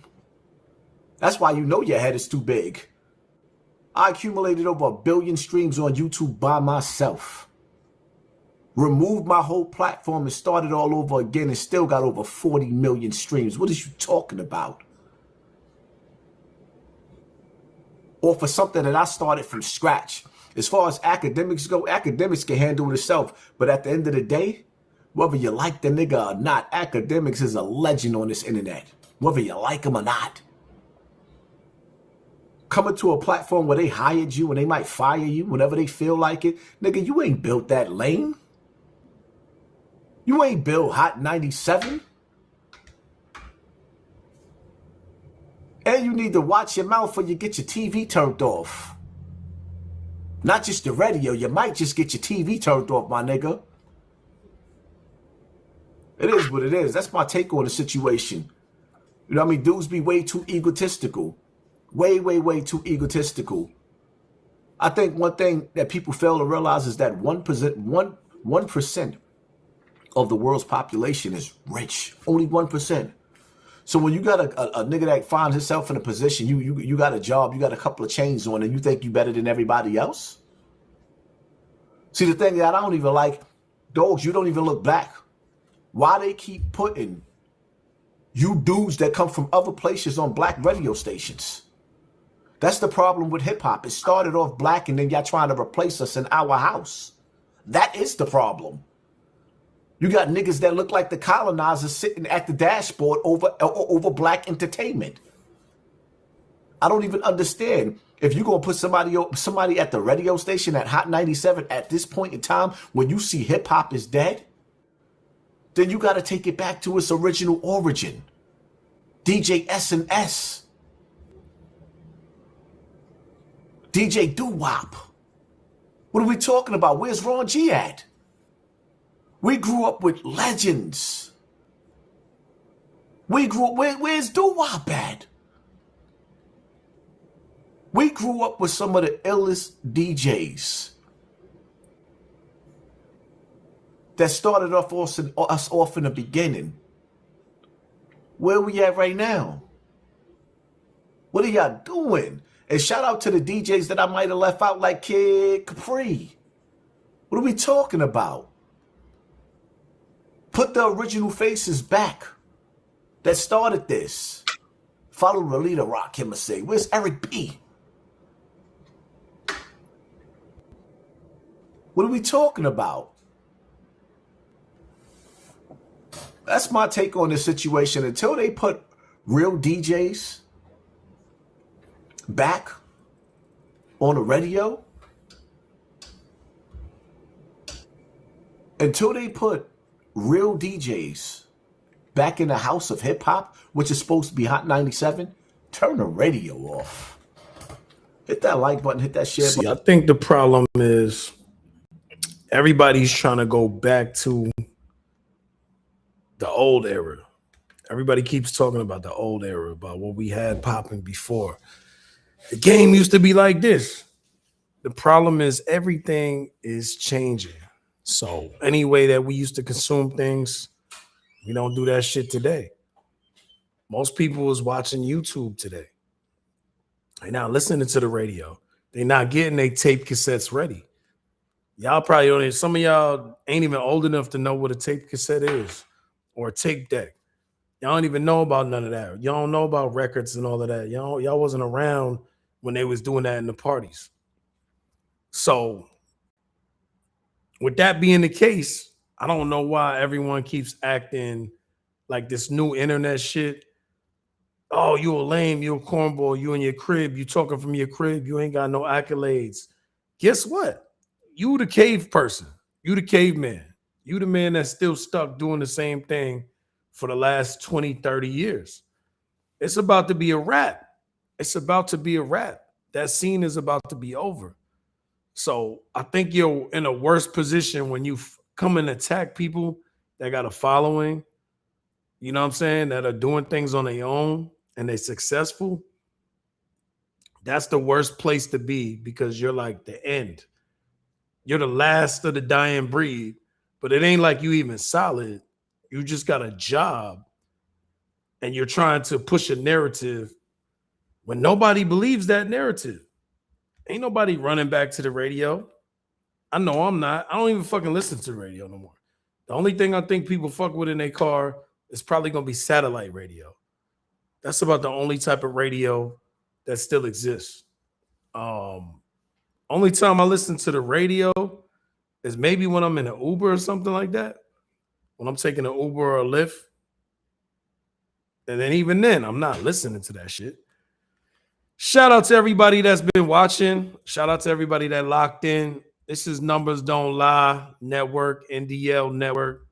That's why you know your head is too big. I accumulated over 1 billion streams on YouTube by myself. Removed my whole platform and started all over again and still got over 40 million streams. What is you talking about? Or for something that I started from scratch. As far as Akademiks go, Akademiks can handle it itself. But at the end of the day, whether you like the nigga or not, Akademiks is a legend on this internet. Whether you like him or not. Coming to a platform where they hired you and they might fire you whenever they feel like it. Nigga, you ain't built that lane. You ain't built Hot 97. And you need to watch your mouth or you get your TV turned off. Not just the radio. You might just get your TV turned off, my nigga. It is what it is. That's my take on the situation. You know what I mean? Dudes be way too egotistical. Way, way, way too egotistical. I think one thing that people fail to realize is that 1% of the world's population is rich. Only 1%. So when you got a nigga that finds himself in a position, you got a job, you got a couple of chains on, and you think you better than everybody else? See, the thing that I don't even like, dogs, you don't even look back. Why they keep putting you dudes that come from other places on black radio stations? That's the problem with hip-hop. It started off black, and then y'all trying to replace us in our house. That is the problem. You got niggas that look like the colonizers sitting at the dashboard over black entertainment. I don't even understand. If you're going to put somebody at the radio station at Hot 97 at this point in time when you see hip-hop is dead, then you got to take it back to its original origin. DJ S&S. DJ Doo-Wop. What are we talking about? Where's Ron G at? We grew up with legends. We grew up, where's Doo-Wop at? We grew up with some of the illest DJs that started off us off in the beginning. Where we at right now? What are y'all doing? And shout out to the DJs that I might have left out like Kid Capri. What are we talking about? Put the original faces back that started this. Follow the leader, rock him and say, where's Eric B? What are we talking about? That's my take on this situation. Until they put real DJs back on the radio, until they put real DJs back in the house of hip hop, which is supposed to be Hot 97, turn the radio off. Hit that like button, hit that share button. I think the problem is everybody's trying to go back to the old era. Everybody keeps talking about the old era, about what we had popping before. The game used to be like this. The problem is everything is changing. So any way that we used to consume things, we don't do that shit today. Most people is watching YouTube today. They're not listening to the radio. They're not getting their tape cassettes ready. Y'all probably don't. Some of y'all ain't even old enough to know what a tape cassette is or a tape deck. Y'all don't even know about none of that. Y'all don't know about records and all of that. Y'all wasn't around when they was doing that in the parties. So with that being the case, I don't know why everyone keeps acting like this new internet shit. Oh, you a lame, you a cornball, you in your crib, you talking from your crib, you ain't got no accolades. Guess what? You the cave person. You the caveman. You the man that's still stuck doing the same thing for the last 20, 30 years. It's about to be a wrap. It's about to be a wrap. That scene is about to be over. So I think you're in a worse position when you come and attack people that got a following, you know what I'm saying, that are doing things on their own and they're successful. That's the worst place to be because you're like the end. You're the last of the dying breed, but it ain't like you even solid. You just got a job and you're trying to push a narrative when nobody believes that narrative. Ain't nobody running back to the radio. I know I'm not. I don't even fucking listen to the radio no more. The only thing I think people fuck with in their car is probably going to be satellite radio. That's about the only type of radio that still exists. Only time I listen to the radio is maybe when I'm in an Uber or something like that. When I'm taking an Uber or a Lyft. And then even then, I'm not listening to that shit. Shout out to everybody that's been watching. Shout out to everybody that locked in. This is Numbers Don't Lie Network, NDL Network.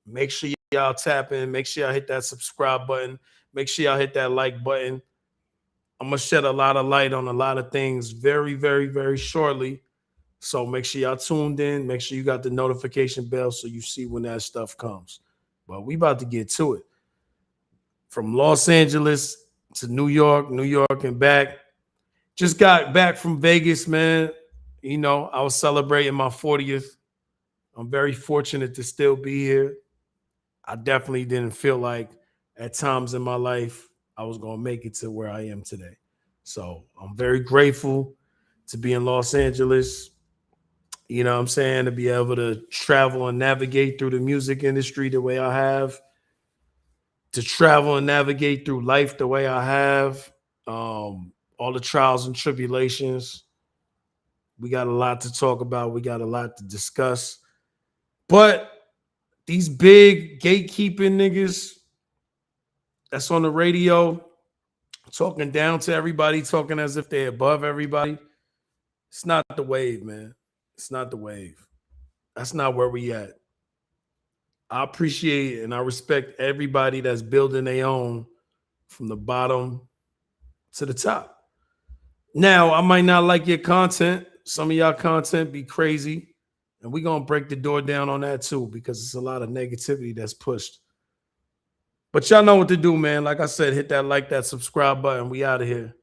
Make sure y'all tap in. Make sure y'all hit that subscribe button. Make sure y'all hit that like button. I'm going to shed a lot of light on a lot of things very, very, very shortly. So make sure y'all tuned in. Make sure you got the notification bell so you see when that stuff comes. But we about to get to it. From Los Angeles to New York and back. Just got back from Vegas, man. You know, I was celebrating my 40th. I'm very fortunate to still be here. I definitely didn't feel like at times in my life I was going to make it to where I am today. So I'm very grateful to be in Los Angeles. You know what I'm saying? To be able to travel and navigate through the music industry the way I have. To travel and navigate through life the way I have. All the trials and tribulations. We got a lot to talk about. We got a lot to discuss. But these big gatekeeping niggas that's on the radio talking down to everybody, talking as if they're above everybody. It's not the wave, man. It's not the wave. That's not where we at. I appreciate and I respect everybody that's building their own from the bottom to the top. Now, I might not like your content. Some of y'all content be crazy. And we're going to break the door down on that too because it's a lot of negativity that's pushed. But y'all know what to do, man. Like I said, hit that like, that subscribe button. We out of here.